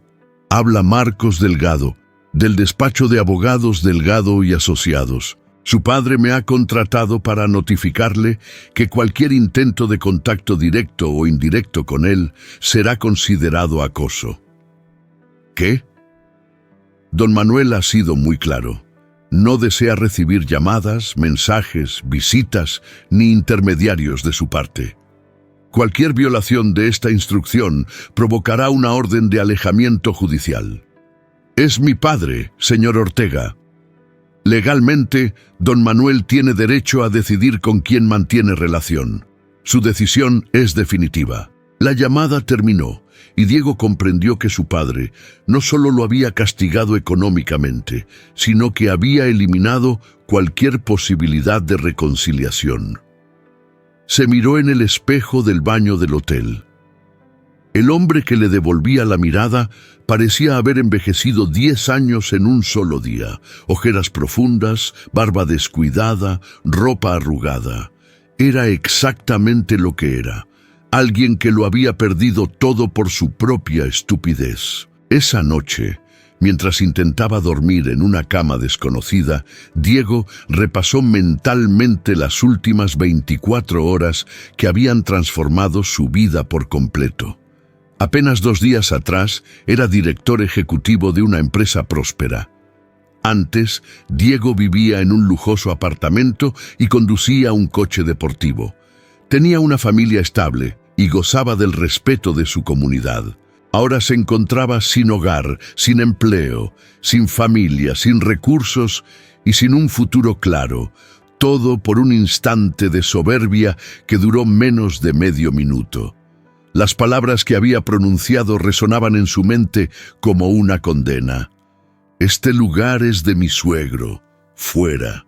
«Habla Marcos Delgado, del despacho de abogados Delgado y Asociados». Su padre me ha contratado para notificarle que cualquier intento de contacto directo o indirecto con él será considerado acoso. ¿Qué? Don Manuel ha sido muy claro. No desea recibir llamadas, mensajes, visitas ni intermediarios de su parte. Cualquier violación de esta instrucción provocará una orden de alejamiento judicial. Es mi padre, señor Ortega. Legalmente, don Manuel tiene derecho a decidir con quién mantiene relación. Su decisión es definitiva. La llamada terminó y Diego comprendió que su padre no solo lo había castigado económicamente, sino que había eliminado cualquier posibilidad de reconciliación. Se miró en el espejo del baño del hotel. El hombre que le devolvía la mirada parecía haber envejecido 10 años en un solo día. Ojeras profundas, barba descuidada, ropa arrugada. Era exactamente lo que era. Alguien que lo había perdido todo por su propia estupidez. Esa noche, mientras intentaba dormir en una cama desconocida, Diego repasó mentalmente las últimas 24 horas que habían transformado su vida por completo. Apenas 2 días atrás era director ejecutivo de una empresa próspera. Antes, Diego vivía en un lujoso apartamento y conducía un coche deportivo. Tenía una familia estable y gozaba del respeto de su comunidad. Ahora se encontraba sin hogar, sin empleo, sin familia, sin recursos y sin un futuro claro. Todo por un instante de soberbia que duró menos de medio minuto. Las palabras que había pronunciado resonaban en su mente como una condena. Este lugar es de mi suegro, fuera.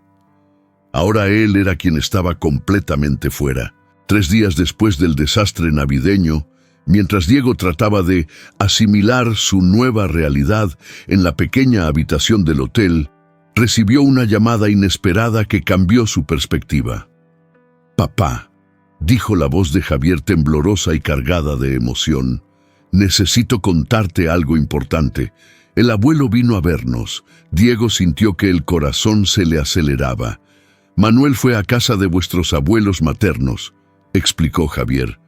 Ahora él era quien estaba completamente fuera. 3 días después del desastre navideño, mientras Diego trataba de asimilar su nueva realidad en la pequeña habitación del hotel, recibió una llamada inesperada que cambió su perspectiva. «Papá», dijo la voz de Javier temblorosa y cargada de emoción, «necesito contarte algo importante. El abuelo vino a vernos». Diego sintió que el corazón se le aceleraba. «Manuel fue a casa de vuestros abuelos maternos», explicó Javier.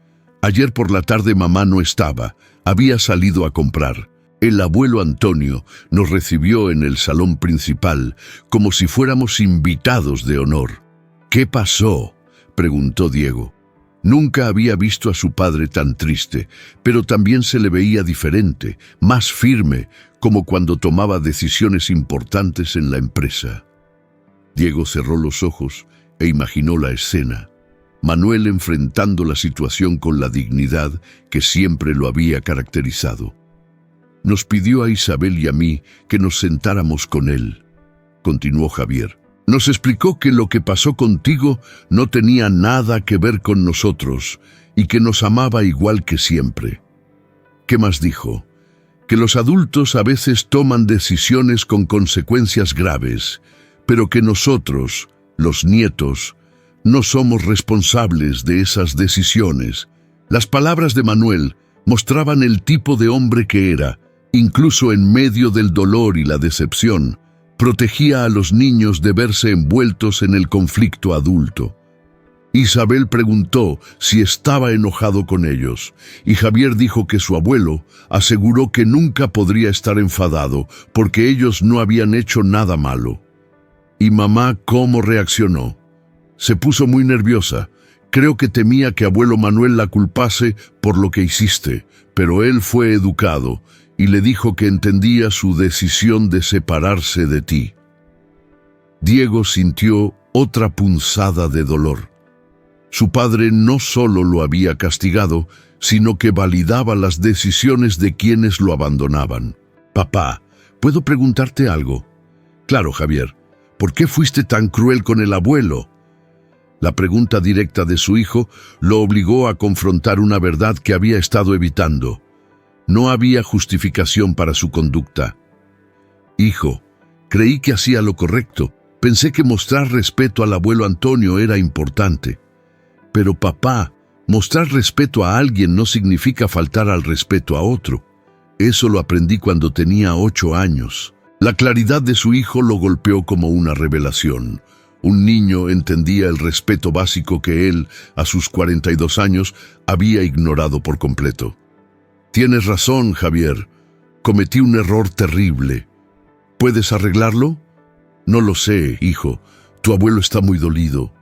«Ayer por la tarde mamá no estaba, había salido a comprar. El abuelo Antonio nos recibió en el salón principal, como si fuéramos invitados de honor». «¿Qué pasó?», preguntó Diego. Nunca había visto a su padre tan triste, pero también se le veía diferente, más firme, como cuando tomaba decisiones importantes en la empresa. Diego cerró los ojos e imaginó la escena. Manuel enfrentando la situación con la dignidad que siempre lo había caracterizado. «Nos pidió a Isabel y a mí que nos sentáramos con él», continuó Javier. «Nos explicó que lo que pasó contigo no tenía nada que ver con nosotros y que nos amaba igual que siempre». ¿Qué más dijo? Que los adultos a veces toman decisiones con consecuencias graves, pero que nosotros, los nietos, no somos responsables de esas decisiones. Las palabras de Manuel mostraban el tipo de hombre que era, incluso en medio del dolor y la decepción. Protegía a los niños de verse envueltos en el conflicto adulto. Isabel preguntó si estaba enojado con ellos, y Javier dijo que su abuelo aseguró que nunca podría estar enfadado porque ellos no habían hecho nada malo. ¿Y mamá cómo reaccionó? Se puso muy nerviosa. Creo que temía que abuelo Manuel la culpase por lo que hiciste, pero él fue educado y le dijo que entendía su decisión de separarse de ti. Diego sintió otra punzada de dolor. Su padre no solo lo había castigado, sino que validaba las decisiones de quienes lo abandonaban. «Papá, ¿puedo preguntarte algo?» «Claro, Javier. ¿Por qué fuiste tan cruel con el abuelo?» La pregunta directa de su hijo lo obligó a confrontar una verdad que había estado evitando. No había justificación para su conducta. «Hijo, creí que hacía lo correcto. Pensé que mostrar respeto al abuelo Antonio era importante. Pero papá, mostrar respeto a alguien no significa faltar al respeto a otro. Eso lo aprendí cuando tenía 8 años». La claridad de su hijo lo golpeó como una revelación. Un niño entendía el respeto básico que él, a sus 42 años, había ignorado por completo. Tienes razón, Javier. Cometí un error terrible. ¿Puedes arreglarlo? No lo sé, hijo. Tu abuelo está muy dolido.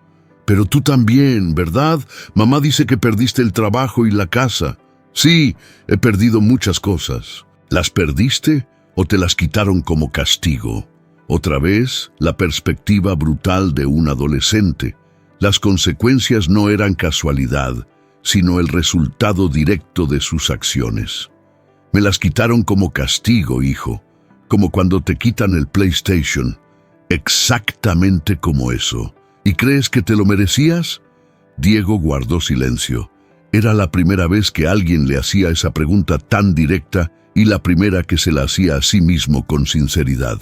Pero tú también, ¿verdad? Mamá dice que perdiste el trabajo y la casa. Sí, he perdido muchas cosas. ¿Las perdiste o te las quitaron como castigo? Otra vez, la perspectiva brutal de un adolescente. Las consecuencias no eran casualidad, sino el resultado directo de sus acciones. Me las quitaron como castigo, hijo, como cuando te quitan el PlayStation. Exactamente como eso. ¿Y crees que te lo merecías? Diego guardó silencio. Era la primera vez que alguien le hacía esa pregunta tan directa y la primera que se la hacía a sí mismo con sinceridad.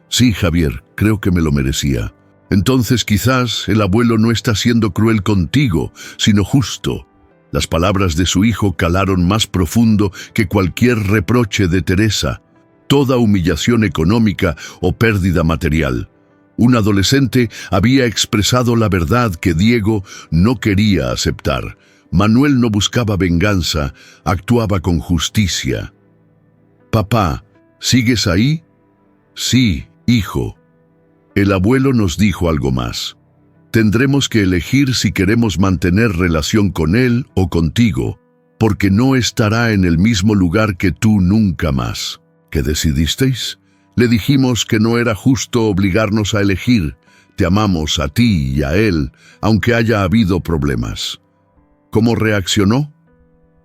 Sí, Javier, creo que me lo merecía. Entonces quizás el abuelo no está siendo cruel contigo, sino justo. Las palabras de su hijo calaron más profundo que cualquier reproche de Teresa, toda humillación económica o pérdida material. Un adolescente había expresado la verdad que Diego no quería aceptar. Manuel no buscaba venganza, actuaba con justicia. «Papá, ¿sigues ahí?» «Sí, hijo». El abuelo nos dijo algo más. «Tendremos que elegir si queremos mantener relación con él o contigo, porque no estará en el mismo lugar que tú nunca más». ¿Qué decidisteis? Le dijimos que no era justo obligarnos a elegir. Te amamos a ti y a él, aunque haya habido problemas. ¿Cómo reaccionó?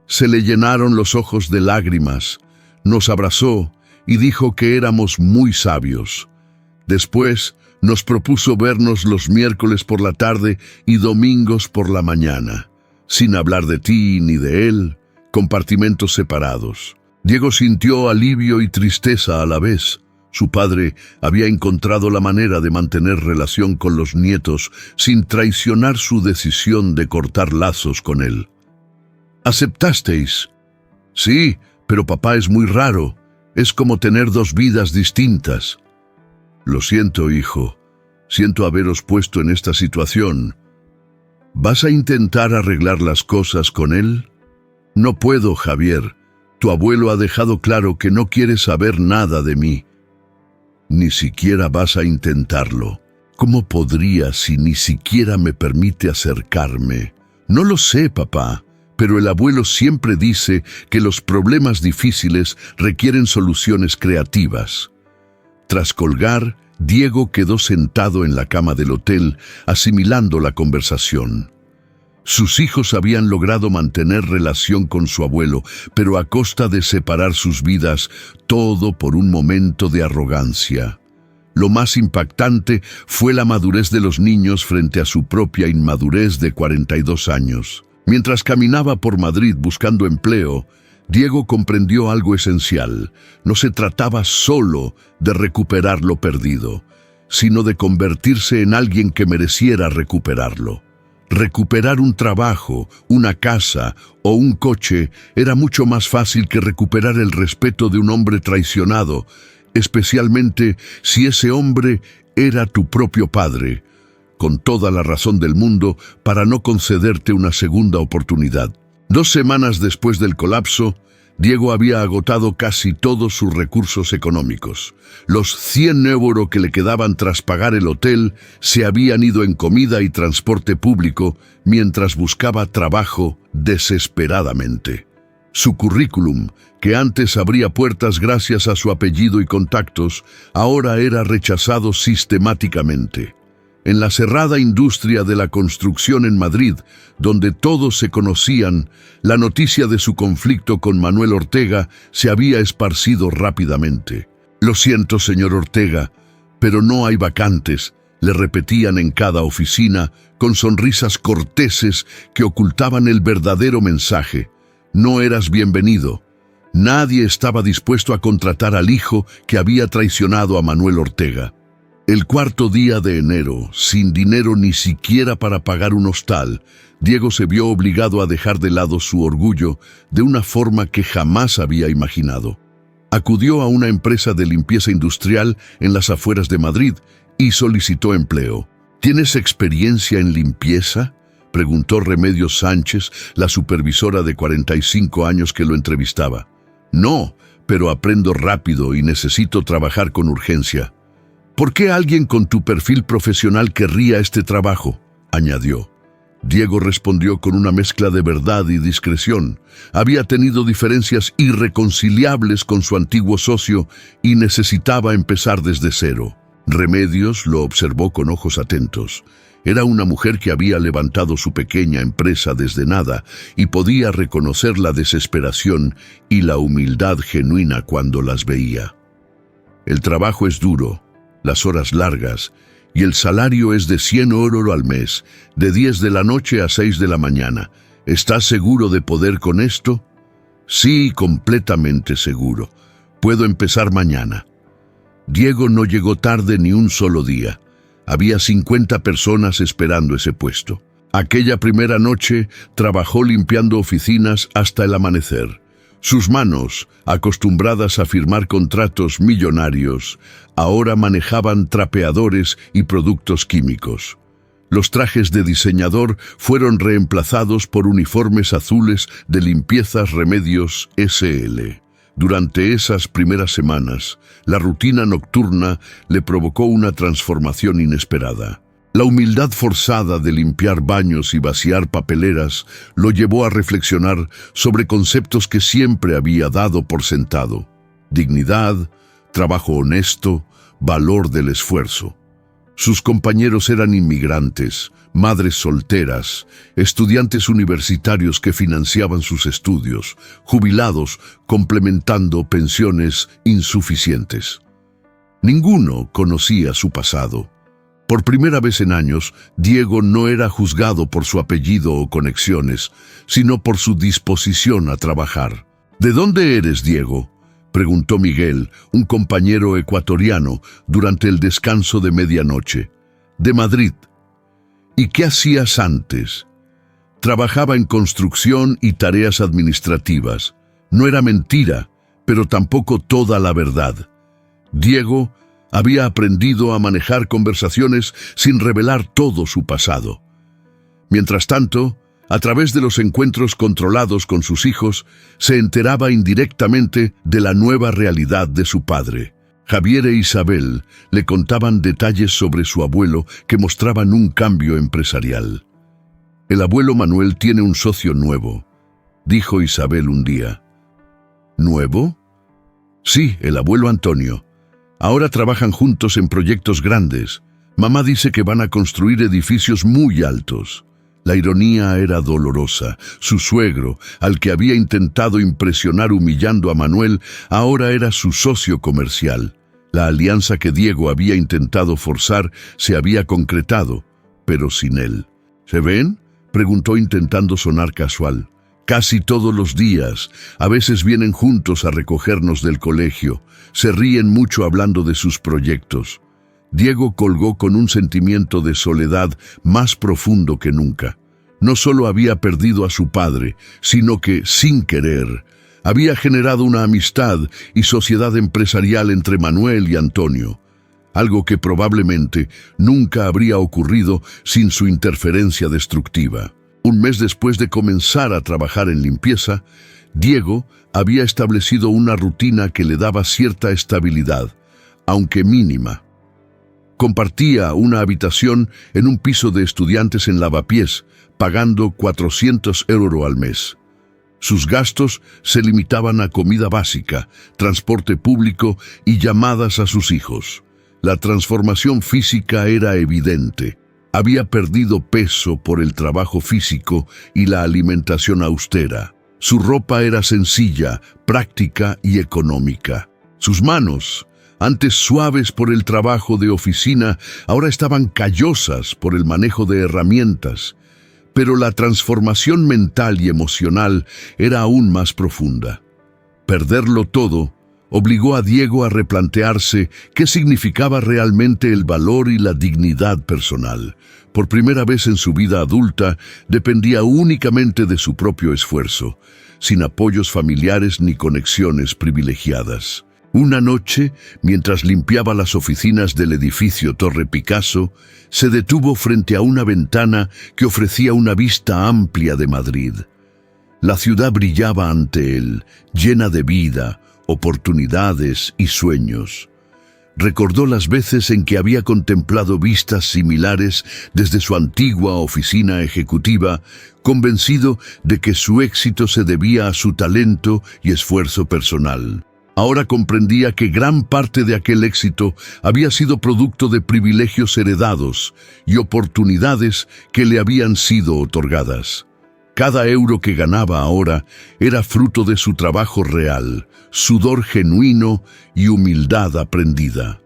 Se le llenaron los ojos de lágrimas, nos abrazó y dijo que éramos muy sabios. Después nos propuso vernos los miércoles por la tarde y domingos por la mañana, sin hablar de ti ni de él, compartimentos separados. Diego sintió alivio y tristeza a la vez. Su padre había encontrado la manera de mantener relación con los nietos sin traicionar su decisión de cortar lazos con él. ¿Aceptasteis? Sí, pero papá es muy raro. Es como tener dos vidas distintas. Lo siento, hijo. Siento haberos puesto en esta situación. ¿Vas a intentar arreglar las cosas con él? No puedo, Javier. Tu abuelo ha dejado claro que no quiere saber nada de mí. Ni siquiera vas a intentarlo. ¿Cómo podría si ni siquiera me permite acercarme? No lo sé, papá, pero el abuelo siempre dice que los problemas difíciles requieren soluciones creativas. Tras colgar, Diego quedó sentado en la cama del hotel, asimilando la conversación. Sus hijos habían logrado mantener relación con su abuelo, pero a costa de separar sus vidas, todo por un momento de arrogancia. Lo más impactante fue la madurez de los niños frente a su propia inmadurez de 42 años. Mientras caminaba por Madrid buscando empleo, Diego comprendió algo esencial. No se trataba solo de recuperar lo perdido, sino de convertirse en alguien que mereciera recuperarlo. Recuperar un trabajo, una casa o un coche era mucho más fácil que recuperar el respeto de un hombre traicionado, especialmente si ese hombre era tu propio padre, con toda la razón del mundo para no concederte una segunda oportunidad. 2 semanas después del colapso, Diego había agotado casi todos sus recursos económicos. Los 100 euros que le quedaban tras pagar el hotel se habían ido en comida y transporte público mientras buscaba trabajo desesperadamente. Su currículum, que antes abría puertas gracias a su apellido y contactos, ahora era rechazado sistemáticamente. En la cerrada industria de la construcción en Madrid, donde todos se conocían, la noticia de su conflicto con Manuel Ortega se había esparcido rápidamente. «Lo siento, señor Ortega, pero no hay vacantes», le repetían en cada oficina, con sonrisas corteses que ocultaban el verdadero mensaje. No eras bienvenido. Nadie estaba dispuesto a contratar al hijo que había traicionado a Manuel Ortega. El 4 día de enero, sin dinero ni siquiera para pagar un hostal, Diego se vio obligado a dejar de lado su orgullo de una forma que jamás había imaginado. Acudió a una empresa de limpieza industrial en las afueras de Madrid y solicitó empleo. ¿Tienes experiencia en limpieza?, preguntó Remedios Sánchez, la supervisora de 45 años que lo entrevistaba. No, pero aprendo rápido y necesito trabajar con urgencia. ¿Por qué alguien con tu perfil profesional querría este trabajo?, añadió. Diego respondió con una mezcla de verdad y discreción. Había tenido diferencias irreconciliables con su antiguo socio y necesitaba empezar desde cero. Remedios lo observó con ojos atentos. Era una mujer que había levantado su pequeña empresa desde nada y podía reconocer la desesperación y la humildad genuina cuando las veía. El trabajo es duro, las horas largas, y el salario es de 100 euros al mes, de 10 de la noche a 6 de la mañana. ¿Estás seguro de poder con esto? Sí, completamente seguro. Puedo empezar mañana. Diego no llegó tarde ni un solo día. Había 50 personas esperando ese puesto. Aquella primera noche trabajó limpiando oficinas hasta el amanecer. Sus manos, acostumbradas a firmar contratos millonarios, ahora manejaban trapeadores y productos químicos. Los trajes de diseñador fueron reemplazados por uniformes azules de Limpiezas Remedios S.L. Durante esas primeras semanas, la rutina nocturna le provocó una transformación inesperada. La humildad forzada de limpiar baños y vaciar papeleras lo llevó a reflexionar sobre conceptos que siempre había dado por sentado: dignidad, trabajo honesto, valor del esfuerzo. Sus compañeros eran inmigrantes, madres solteras, estudiantes universitarios que financiaban sus estudios, jubilados complementando pensiones insuficientes. Ninguno conocía su pasado. Por primera vez en años, Diego no era juzgado por su apellido o conexiones, sino por su disposición a trabajar. ¿De dónde eres, Diego?, preguntó Miguel, un compañero ecuatoriano, durante el descanso de medianoche. De Madrid. ¿Y qué hacías antes? Trabajaba en construcción y tareas administrativas. No era mentira, pero tampoco toda la verdad. Diego había aprendido a manejar conversaciones sin revelar todo su pasado. Mientras tanto, a través de los encuentros controlados con sus hijos, se enteraba indirectamente de la nueva realidad de su padre. Javier e Isabel le contaban detalles sobre su abuelo que mostraban un cambio empresarial. El abuelo Manuel tiene un socio nuevo, dijo Isabel un día. ¿Nuevo? Sí, el abuelo Antonio. Ahora trabajan juntos en proyectos grandes. Mamá dice que van a construir edificios muy altos. La ironía era dolorosa. Su suegro, al que había intentado impresionar humillando a Manuel, ahora era su socio comercial. La alianza que Diego había intentado forzar se había concretado, pero sin él. ¿Se ven?, preguntó intentando sonar casual. Casi todos los días. A veces vienen juntos a recogernos del colegio. Se ríen mucho hablando de sus proyectos. Diego colgó con un sentimiento de soledad más profundo que nunca. No solo había perdido a su padre, sino que, sin querer, había generado una amistad y sociedad empresarial entre Manuel y Antonio, algo que probablemente nunca habría ocurrido sin su interferencia destructiva. Un mes después de comenzar a trabajar en limpieza, Diego había establecido una rutina que le daba cierta estabilidad, aunque mínima. Compartía una habitación en un piso de estudiantes en Lavapiés, pagando 400 euros al mes. Sus gastos se limitaban a comida básica, transporte público y llamadas a sus hijos. La transformación física era evidente. Había perdido peso por el trabajo físico y la alimentación austera. Su ropa era sencilla, práctica y económica. Sus manos, antes suaves por el trabajo de oficina, ahora estaban callosas por el manejo de herramientas. Pero la transformación mental y emocional era aún más profunda. Perderlo todo obligó a Diego a replantearse qué significaba realmente el valor y la dignidad personal. Por primera vez en su vida adulta, dependía únicamente de su propio esfuerzo, sin apoyos familiares ni conexiones privilegiadas. Una noche, mientras limpiaba las oficinas del edificio Torre Picasso, se detuvo frente a una ventana que ofrecía una vista amplia de Madrid. La ciudad brillaba ante él, llena de vida, oportunidades y sueños. Recordó las veces en que había contemplado vistas similares desde su antigua oficina ejecutiva, convencido de que su éxito se debía a su talento y esfuerzo personal. Ahora comprendía que gran parte de aquel éxito había sido producto de privilegios heredados y oportunidades que le habían sido otorgadas. Cada euro que ganaba ahora era fruto de su trabajo real, sudor genuino y humildad aprendida.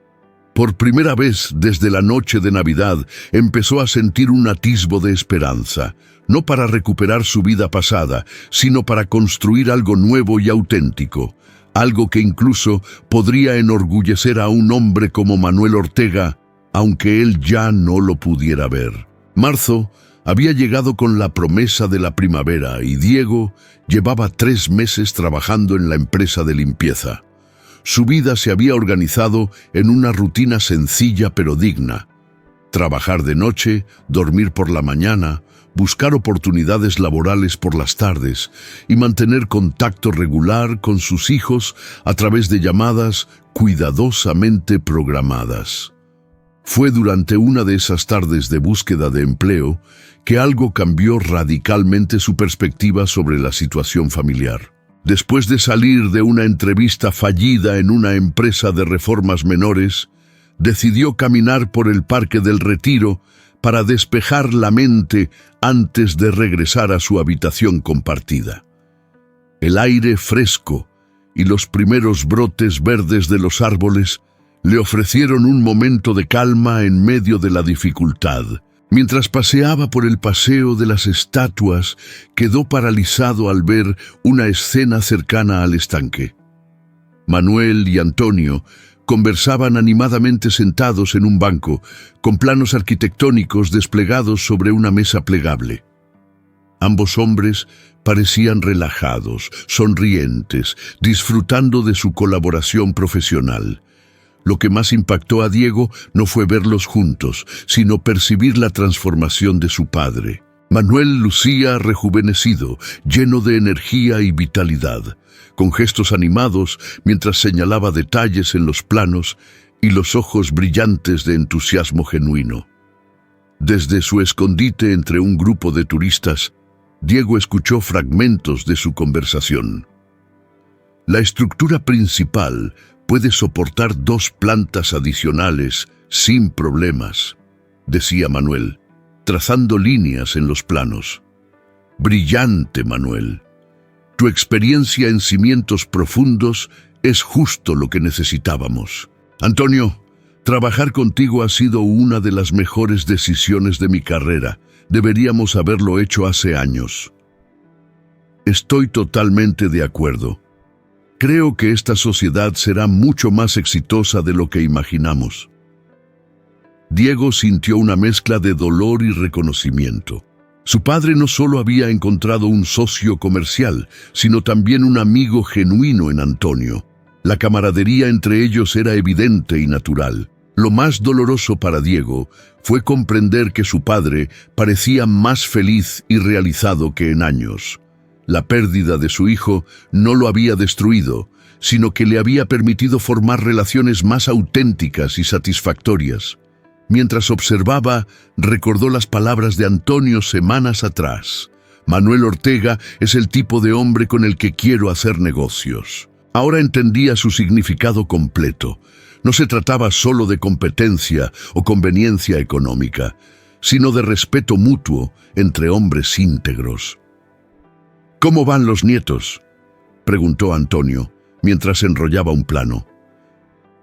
Por primera vez desde la noche de Navidad empezó a sentir un atisbo de esperanza, no para recuperar su vida pasada, sino para construir algo nuevo y auténtico, algo que incluso podría enorgullecer a un hombre como Manuel Ortega, aunque él ya no lo pudiera ver. Marzo había llegado con la promesa de la primavera y Diego llevaba 3 meses trabajando en la empresa de limpieza. Su vida se había organizado en una rutina sencilla pero digna. Trabajar de noche, dormir por la mañana, buscar oportunidades laborales por las tardes y mantener contacto regular con sus hijos a través de llamadas cuidadosamente programadas. Fue durante una de esas tardes de búsqueda de empleo que algo cambió radicalmente su perspectiva sobre la situación familiar. Después de salir de una entrevista fallida en una empresa de reformas menores, decidió caminar por el Parque del Retiro para despejar la mente antes de regresar a su habitación compartida. El aire fresco y los primeros brotes verdes de los árboles le ofrecieron un momento de calma en medio de la dificultad. Mientras paseaba por el paseo de las estatuas, quedó paralizado al ver una escena cercana al estanque. Manuel y Antonio conversaban animadamente sentados en un banco, con planos arquitectónicos desplegados sobre una mesa plegable. Ambos hombres parecían relajados, sonrientes, disfrutando de su colaboración profesional. Lo que más impactó a Diego no fue verlos juntos, sino percibir la transformación de su padre. Manuel lucía rejuvenecido, lleno de energía y vitalidad, con gestos animados mientras señalaba detalles en los planos y los ojos brillantes de entusiasmo genuino. Desde su escondite entre un grupo de turistas, Diego escuchó fragmentos de su conversación. La estructura principal puede soportar 2 plantas adicionales sin problemas, decía Manuel, trazando líneas en los planos. Brillante, Manuel. Tu experiencia en cimientos profundos es justo lo que necesitábamos. Antonio, trabajar contigo ha sido una de las mejores decisiones de mi carrera. Deberíamos haberlo hecho hace años. Estoy totalmente de acuerdo. Creo que esta sociedad será mucho más exitosa de lo que imaginamos. Diego sintió una mezcla de dolor y reconocimiento. Su padre no solo había encontrado un socio comercial, sino también un amigo genuino en Antonio. La camaradería entre ellos era evidente y natural. Lo más doloroso para Diego fue comprender que su padre parecía más feliz y realizado que en años. La pérdida de su hijo no lo había destruido, sino que le había permitido formar relaciones más auténticas y satisfactorias. Mientras observaba, recordó las palabras de Antonio semanas atrás. Manuel Ortega es el tipo de hombre con el que quiero hacer negocios. Ahora entendía su significado completo. No se trataba solo de competencia o conveniencia económica, sino de respeto mutuo entre hombres íntegros. ¿Cómo van los nietos?, preguntó Antonio, mientras enrollaba un plano.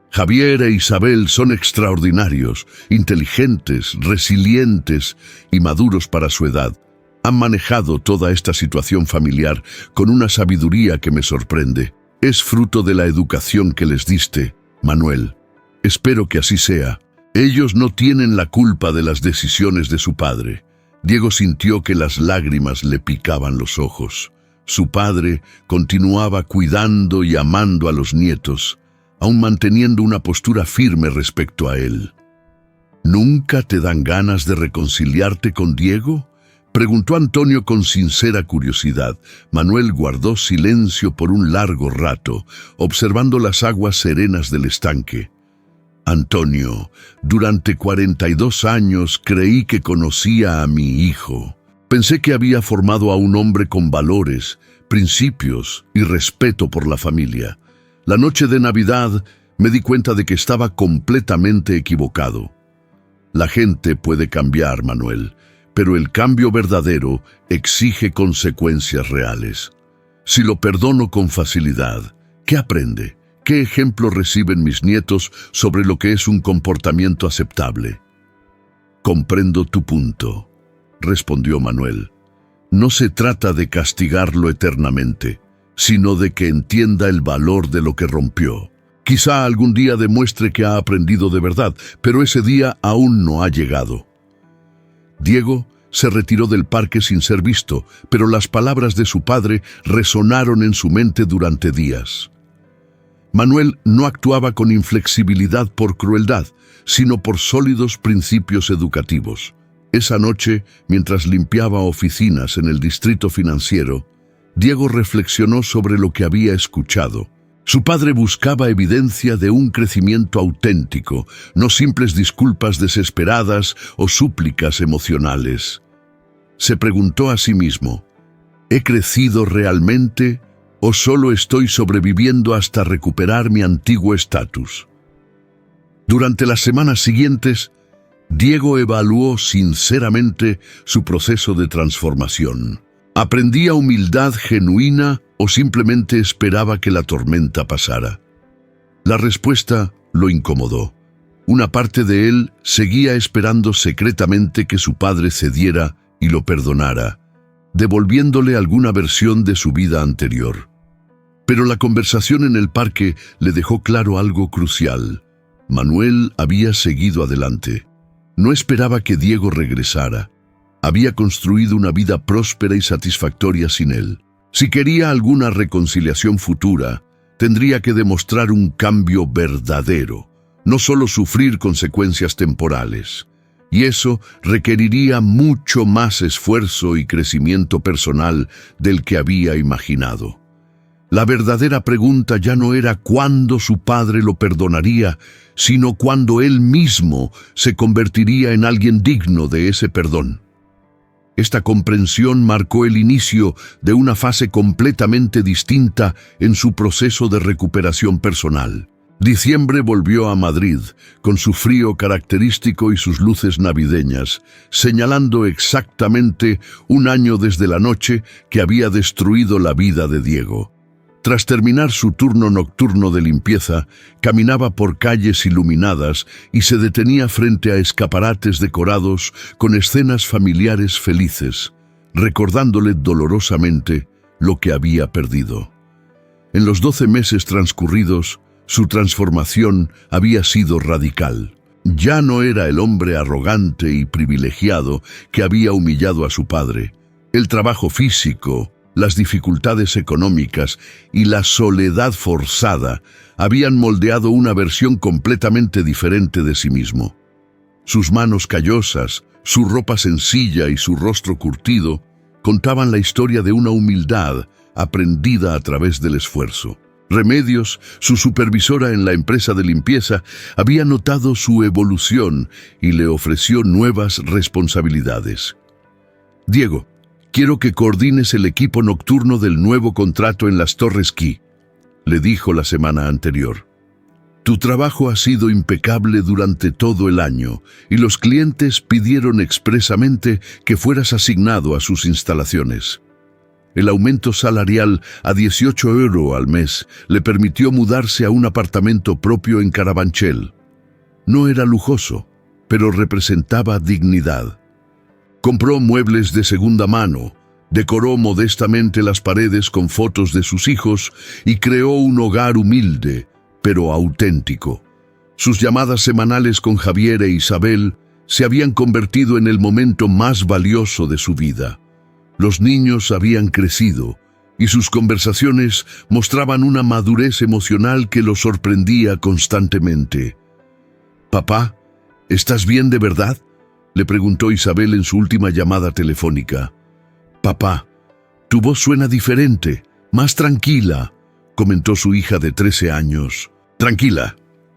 Javier e Isabel son extraordinarios, inteligentes, resilientes y maduros para su edad. Han manejado toda esta situación familiar con una sabiduría que me sorprende. Es fruto de la educación que les diste, Manuel. Espero que así sea. Ellos no tienen la culpa de las decisiones de su padre. Diego sintió que las lágrimas le picaban los ojos. Su padre continuaba cuidando y amando a los nietos, aún manteniendo una postura firme respecto a él. ¿Nunca te dan ganas de reconciliarte con Diego?, preguntó Antonio con sincera curiosidad. Manuel guardó silencio por un largo rato, observando las aguas serenas del estanque. Antonio, durante 42 años creí que conocía a mi hijo. Pensé que había formado a un hombre con valores, principios y respeto por la familia. La noche de Navidad me di cuenta de que estaba completamente equivocado. La gente puede cambiar, Manuel, pero el cambio verdadero exige consecuencias reales. Si lo perdono con facilidad, ¿qué aprende? ¿Qué ejemplo reciben mis nietos sobre lo que es un comportamiento aceptable? Comprendo tu punto, respondió Manuel. No se trata de castigarlo eternamente, sino de que entienda el valor de lo que rompió. Quizá algún día demuestre que ha aprendido de verdad, pero ese día aún no ha llegado. Diego se retiró del parque sin ser visto, pero las palabras de su padre resonaron en su mente durante días. Manuel no actuaba con inflexibilidad por crueldad, sino por sólidos principios educativos. Esa noche, mientras limpiaba oficinas en el distrito financiero, Diego reflexionó sobre lo que había escuchado. Su padre buscaba evidencia de un crecimiento auténtico, no simples disculpas desesperadas o súplicas emocionales. Se preguntó a sí mismo, ¿he crecido realmente o solo estoy sobreviviendo hasta recuperar mi antiguo estatus? Durante las semanas siguientes, Diego evaluó sinceramente su proceso de transformación. ¿Aprendía humildad genuina o simplemente esperaba que la tormenta pasara? La respuesta lo incomodó. Una parte de él seguía esperando secretamente que su padre cediera y lo perdonara, devolviéndole alguna versión de su vida anterior. Pero la conversación en el parque le dejó claro algo crucial. Manuel había seguido adelante. No esperaba que Diego regresara. Había construido una vida próspera y satisfactoria sin él. Si quería alguna reconciliación futura, tendría que demostrar un cambio verdadero, no solo sufrir consecuencias temporales. Y eso requeriría mucho más esfuerzo y crecimiento personal del que había imaginado. La verdadera pregunta ya no era cuándo su padre lo perdonaría, sino cuándo él mismo se convertiría en alguien digno de ese perdón. Esta comprensión marcó el inicio de una fase completamente distinta en su proceso de recuperación personal. Diciembre volvió a Madrid, con su frío característico y sus luces navideñas, señalando exactamente un año desde la noche que había destruido la vida de Diego. Tras terminar su turno nocturno de limpieza, caminaba por calles iluminadas y se detenía frente a escaparates decorados con escenas familiares felices, recordándole dolorosamente lo que había perdido. En los 12 meses transcurridos, su transformación había sido radical. Ya no era el hombre arrogante y privilegiado que había humillado a su padre. El trabajo físico, las dificultades económicas y la soledad forzada habían moldeado una versión completamente diferente de sí mismo. Sus manos callosas, su ropa sencilla y su rostro curtido contaban la historia de una humildad aprendida a través del esfuerzo. Remedios, su supervisora en la empresa de limpieza, había notado su evolución y le ofreció nuevas responsabilidades. Diego, quiero que coordines el equipo nocturno del nuevo contrato en las Torres Key, le dijo la semana anterior. Tu trabajo ha sido impecable durante todo el año y los clientes pidieron expresamente que fueras asignado a sus instalaciones. El aumento salarial a 18 € al mes le permitió mudarse a un apartamento propio en Carabanchel. No era lujoso, pero representaba dignidad. Compró muebles de segunda mano, decoró modestamente las paredes con fotos de sus hijos y creó un hogar humilde, pero auténtico. Sus llamadas semanales con Javier e Isabel se habían convertido en el momento más valioso de su vida. Los niños habían crecido y sus conversaciones mostraban una madurez emocional que lo sorprendía constantemente. «Papá, ¿estás bien de verdad?», le preguntó Isabel en su última llamada telefónica. «Papá, tu voz suena diferente, más tranquila», comentó su hija de 13 años. «¿Tranquila?».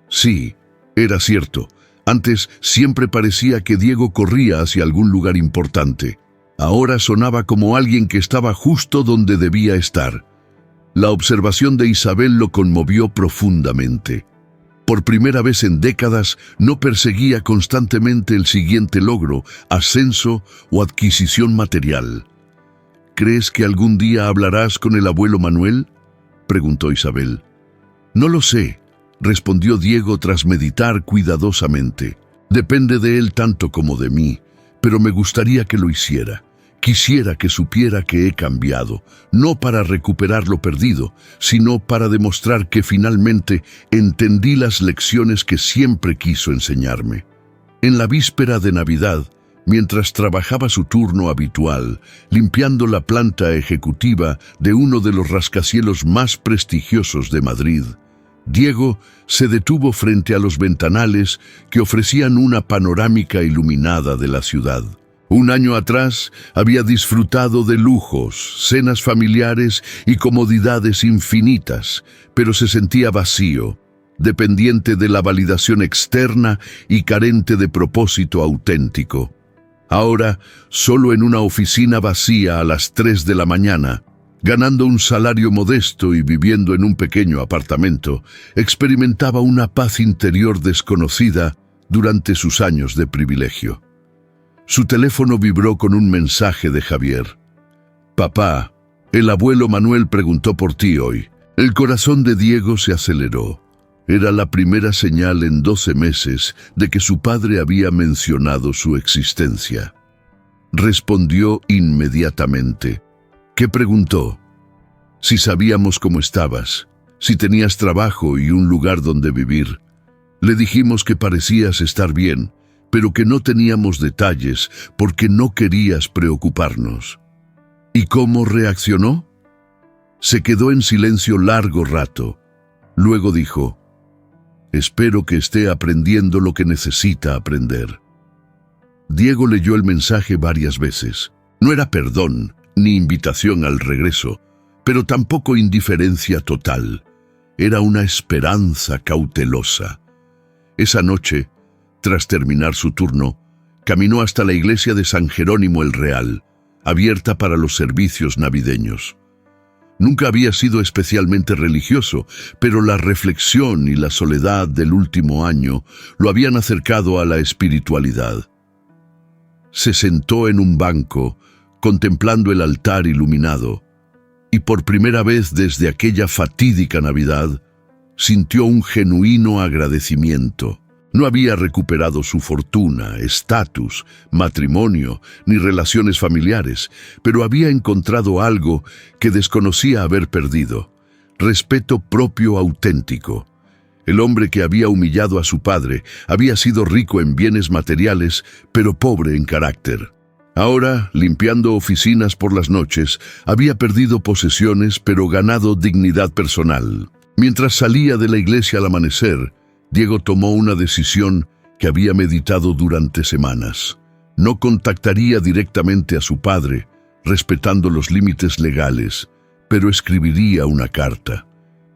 Sí, era cierto. Antes siempre parecía que Diego corría hacia algún lugar importante. Ahora sonaba como alguien que estaba justo donde debía estar. La observación de Isabel lo conmovió profundamente. Por primera vez en décadas no perseguía constantemente el siguiente logro, ascenso o adquisición material. «¿Crees que algún día hablarás con el abuelo Manuel?», preguntó Isabel. «No lo sé», respondió Diego tras meditar cuidadosamente. «Depende de él tanto como de mí, pero me gustaría que lo hiciera. Quisiera que supiera que he cambiado, no para recuperar lo perdido, sino para demostrar que finalmente entendí las lecciones que siempre quiso enseñarme». En la víspera de Navidad, mientras trabajaba su turno habitual, limpiando la planta ejecutiva de uno de los rascacielos más prestigiosos de Madrid, Diego se detuvo frente a los ventanales que ofrecían una panorámica iluminada de la ciudad. Un año atrás había disfrutado de lujos, cenas familiares y comodidades infinitas, pero se sentía vacío, dependiente de la validación externa y carente de propósito auténtico. Ahora, solo en una oficina vacía a las 3 de la mañana, ganando un salario modesto y viviendo en un pequeño apartamento, experimentaba una paz interior desconocida durante sus años de privilegio. Su teléfono vibró con un mensaje de Javier. «Papá, el abuelo Manuel preguntó por ti hoy». El corazón de Diego se aceleró. Era la primera señal en 12 meses de que su padre había mencionado su existencia. Respondió inmediatamente. ¿Qué preguntó? Si sabíamos cómo estabas, si tenías trabajo y un lugar donde vivir. Le dijimos que parecías estar bien, pero que no teníamos detalles porque no querías preocuparnos. ¿Y cómo reaccionó? Se quedó en silencio largo rato. Luego dijo: «Espero que esté aprendiendo lo que necesita aprender». Diego leyó el mensaje varias veces. No era perdón ni invitación al regreso, pero tampoco indiferencia total. Era una esperanza cautelosa. Esa noche, tras terminar su turno, caminó hasta la iglesia de San Jerónimo el Real, abierta para los servicios navideños. Nunca había sido especialmente religioso, pero la reflexión y la soledad del último año lo habían acercado a la espiritualidad. Se sentó en un banco, contemplando el altar iluminado, y por primera vez desde aquella fatídica Navidad, sintió un genuino agradecimiento. No había recuperado su fortuna, estatus, matrimonio, ni relaciones familiares, pero había encontrado algo que desconocía haber perdido: respeto propio auténtico. El hombre que había humillado a su padre había sido rico en bienes materiales, pero pobre en carácter. Ahora, limpiando oficinas por las noches, había perdido posesiones, pero ganado dignidad personal. Mientras salía de la iglesia al amanecer, Diego tomó una decisión que había meditado durante semanas. No contactaría directamente a su padre, respetando los límites legales, pero escribiría una carta.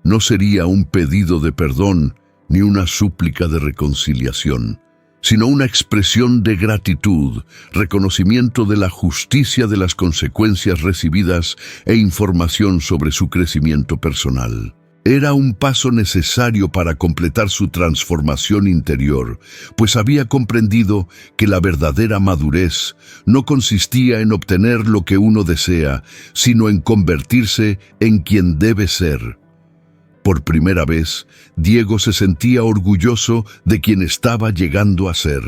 No sería un pedido de perdón ni una súplica de reconciliación, sino una expresión de gratitud, reconocimiento de la justicia de las consecuencias recibidas e información sobre su crecimiento personal. Era un paso necesario para completar su transformación interior, pues había comprendido que la verdadera madurez no consistía en obtener lo que uno desea, sino en convertirse en quien debe ser. Por primera vez, Diego se sentía orgulloso de quien estaba llegando a ser.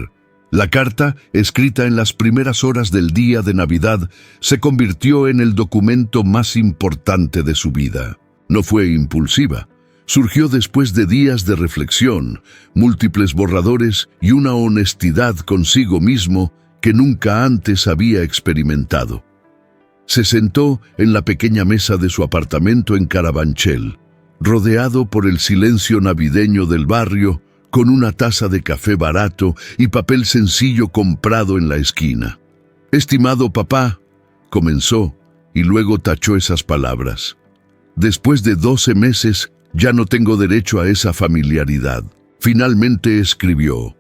La carta, escrita en las primeras horas del día de Navidad, se convirtió en el documento más importante de su vida. No fue impulsiva. Surgió después de días de reflexión, múltiples borradores y una honestidad consigo mismo que nunca antes había experimentado. Se sentó en la pequeña mesa de su apartamento en Carabanchel, rodeado por el silencio navideño del barrio, con una taza de café barato y papel sencillo comprado en la esquina. «Estimado papá», comenzó, y luego tachó esas palabras. «Después de 12 meses, ya no tengo derecho a esa familiaridad». Finalmente escribió: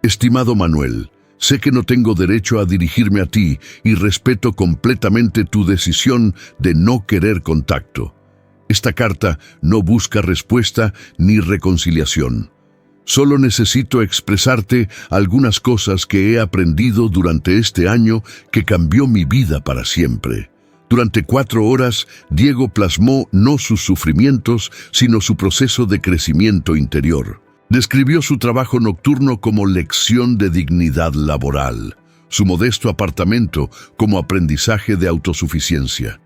«Estimado Manuel, sé que no tengo derecho a dirigirme a ti y respeto completamente tu decisión de no querer contacto. Esta carta no busca respuesta ni reconciliación. Solo necesito expresarte algunas cosas que he aprendido durante este año que cambió mi vida para siempre». Durante 4 horas, Diego plasmó no sus sufrimientos, sino su proceso de crecimiento interior. Describió su trabajo nocturno como lección de dignidad laboral, su modesto apartamento como aprendizaje de autosuficiencia.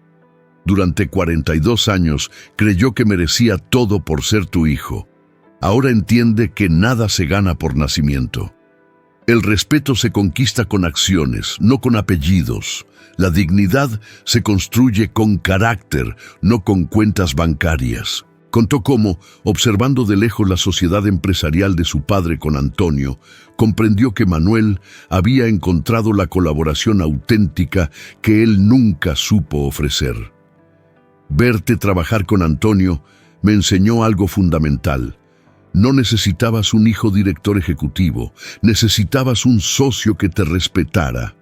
Durante 42 años creyó que merecía todo por ser tu hijo. Ahora entiende que nada se gana por nacimiento. El respeto se conquista con acciones, no con apellidos. La dignidad se construye con carácter, no con cuentas bancarias. Contó cómo, observando de lejos la sociedad empresarial de su padre con Antonio, comprendió que Manuel había encontrado la colaboración auténtica que él nunca supo ofrecer. «Verte trabajar con Antonio me enseñó algo fundamental. No necesitabas un hijo director ejecutivo, necesitabas un socio que te respetara.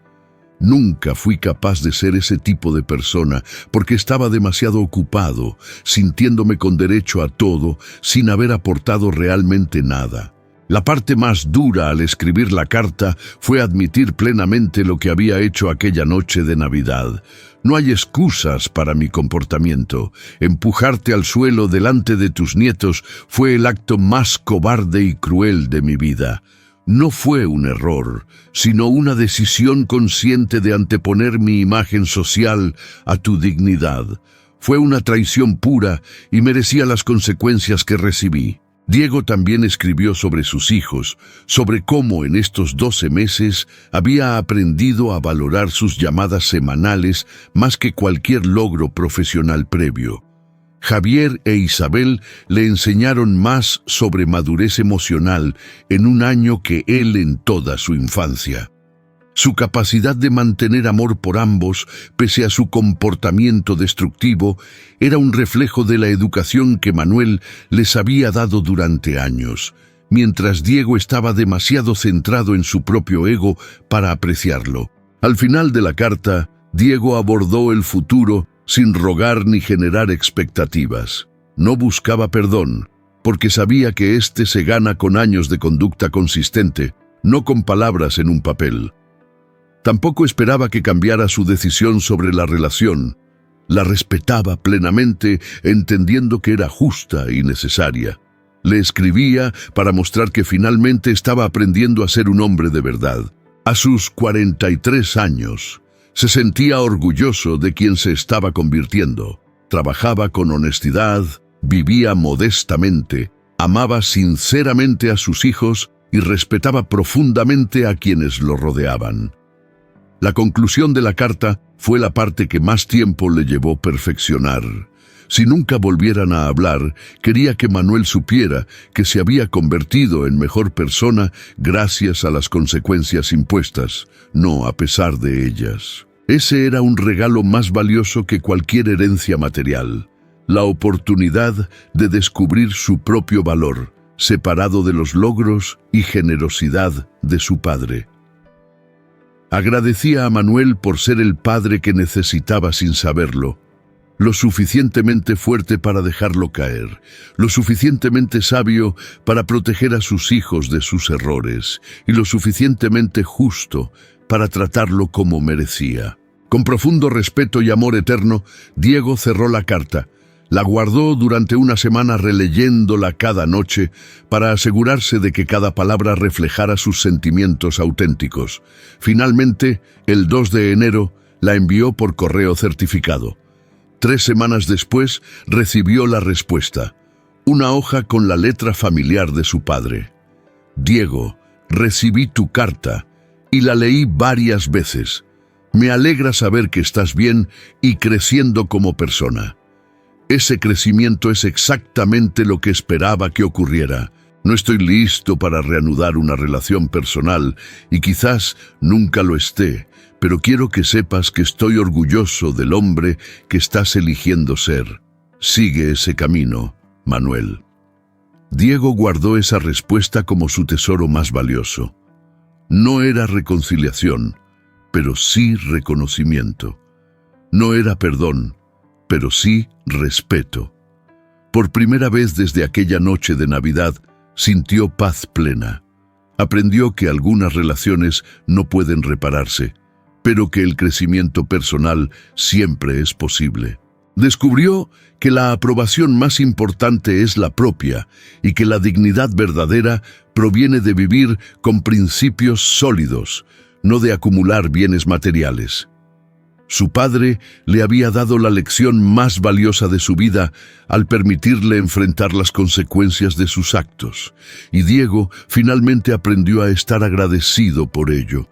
Nunca fui capaz de ser ese tipo de persona porque estaba demasiado ocupado, sintiéndome con derecho a todo, sin haber aportado realmente nada». La parte más dura al escribir la carta fue admitir plenamente lo que había hecho aquella noche de Navidad. «No hay excusas para mi comportamiento. Empujarte al suelo delante de tus nietos fue el acto más cobarde y cruel de mi vida. No fue un error, sino una decisión consciente de anteponer mi imagen social a tu dignidad. Fue una traición pura y merecía las consecuencias que recibí». Diego también escribió sobre sus hijos, sobre cómo en estos 12 meses había aprendido a valorar sus llamadas semanales más que cualquier logro profesional previo. Javier e Isabel le enseñaron más sobre madurez emocional en un año que él en toda su infancia. Su capacidad de mantener amor por ambos, pese a su comportamiento destructivo, era un reflejo de la educación que Manuel les había dado durante años, mientras Diego estaba demasiado centrado en su propio ego para apreciarlo. Al final de la carta, Diego abordó el futuro sin rogar ni generar expectativas. No buscaba perdón, porque sabía que éste se gana con años de conducta consistente, no con palabras en un papel. Tampoco esperaba que cambiara su decisión sobre la relación. La respetaba plenamente, entendiendo que era justa y necesaria. Le escribía para mostrar que finalmente estaba aprendiendo a ser un hombre de verdad. A sus 43 años, se sentía orgulloso de quien se estaba convirtiendo. Trabajaba con honestidad, vivía modestamente, amaba sinceramente a sus hijos y respetaba profundamente a quienes lo rodeaban. La conclusión de la carta fue la parte que más tiempo le llevó perfeccionar. Si nunca volvieran a hablar, quería que Manuel supiera que se había convertido en mejor persona gracias a las consecuencias impuestas, no a pesar de ellas. Ese era un regalo más valioso que cualquier herencia material, la oportunidad de descubrir su propio valor, separado de los logros y generosidad de su padre. Agradecía a Manuel por ser el padre que necesitaba sin saberlo, lo suficientemente fuerte para dejarlo caer, lo suficientemente sabio para proteger a sus hijos de sus errores y lo suficientemente justo para tratarlo como merecía. Con profundo respeto y amor eterno, Diego cerró la carta. La guardó durante una semana releyéndola cada noche para asegurarse de que cada palabra reflejara sus sentimientos auténticos. Finalmente, el 2 de enero, la envió por correo certificado. 3 semanas después, recibió la respuesta. Una hoja con la letra familiar de su padre. «Diego, recibí tu carta y la leí varias veces. Me alegra saber que estás bien y creciendo como persona. Ese crecimiento es exactamente lo que esperaba que ocurriera. No estoy listo para reanudar una relación personal y quizás nunca lo esté, pero quiero que sepas que estoy orgulloso del hombre que estás eligiendo ser. Sigue ese camino, Manuel. Diego guardó esa respuesta como su tesoro más valioso. No era reconciliación, pero sí reconocimiento. No era perdón, pero sí respeto. Por primera vez desde aquella noche de Navidad, sintió paz plena. Aprendió que algunas relaciones no pueden repararse, pero que el crecimiento personal siempre es posible. Descubrió que la aprobación más importante es la propia y que la dignidad verdadera proviene de vivir con principios sólidos, no de acumular bienes materiales. Su padre le había dado la lección más valiosa de su vida al permitirle enfrentar las consecuencias de sus actos, y Diego finalmente aprendió a estar agradecido por ello.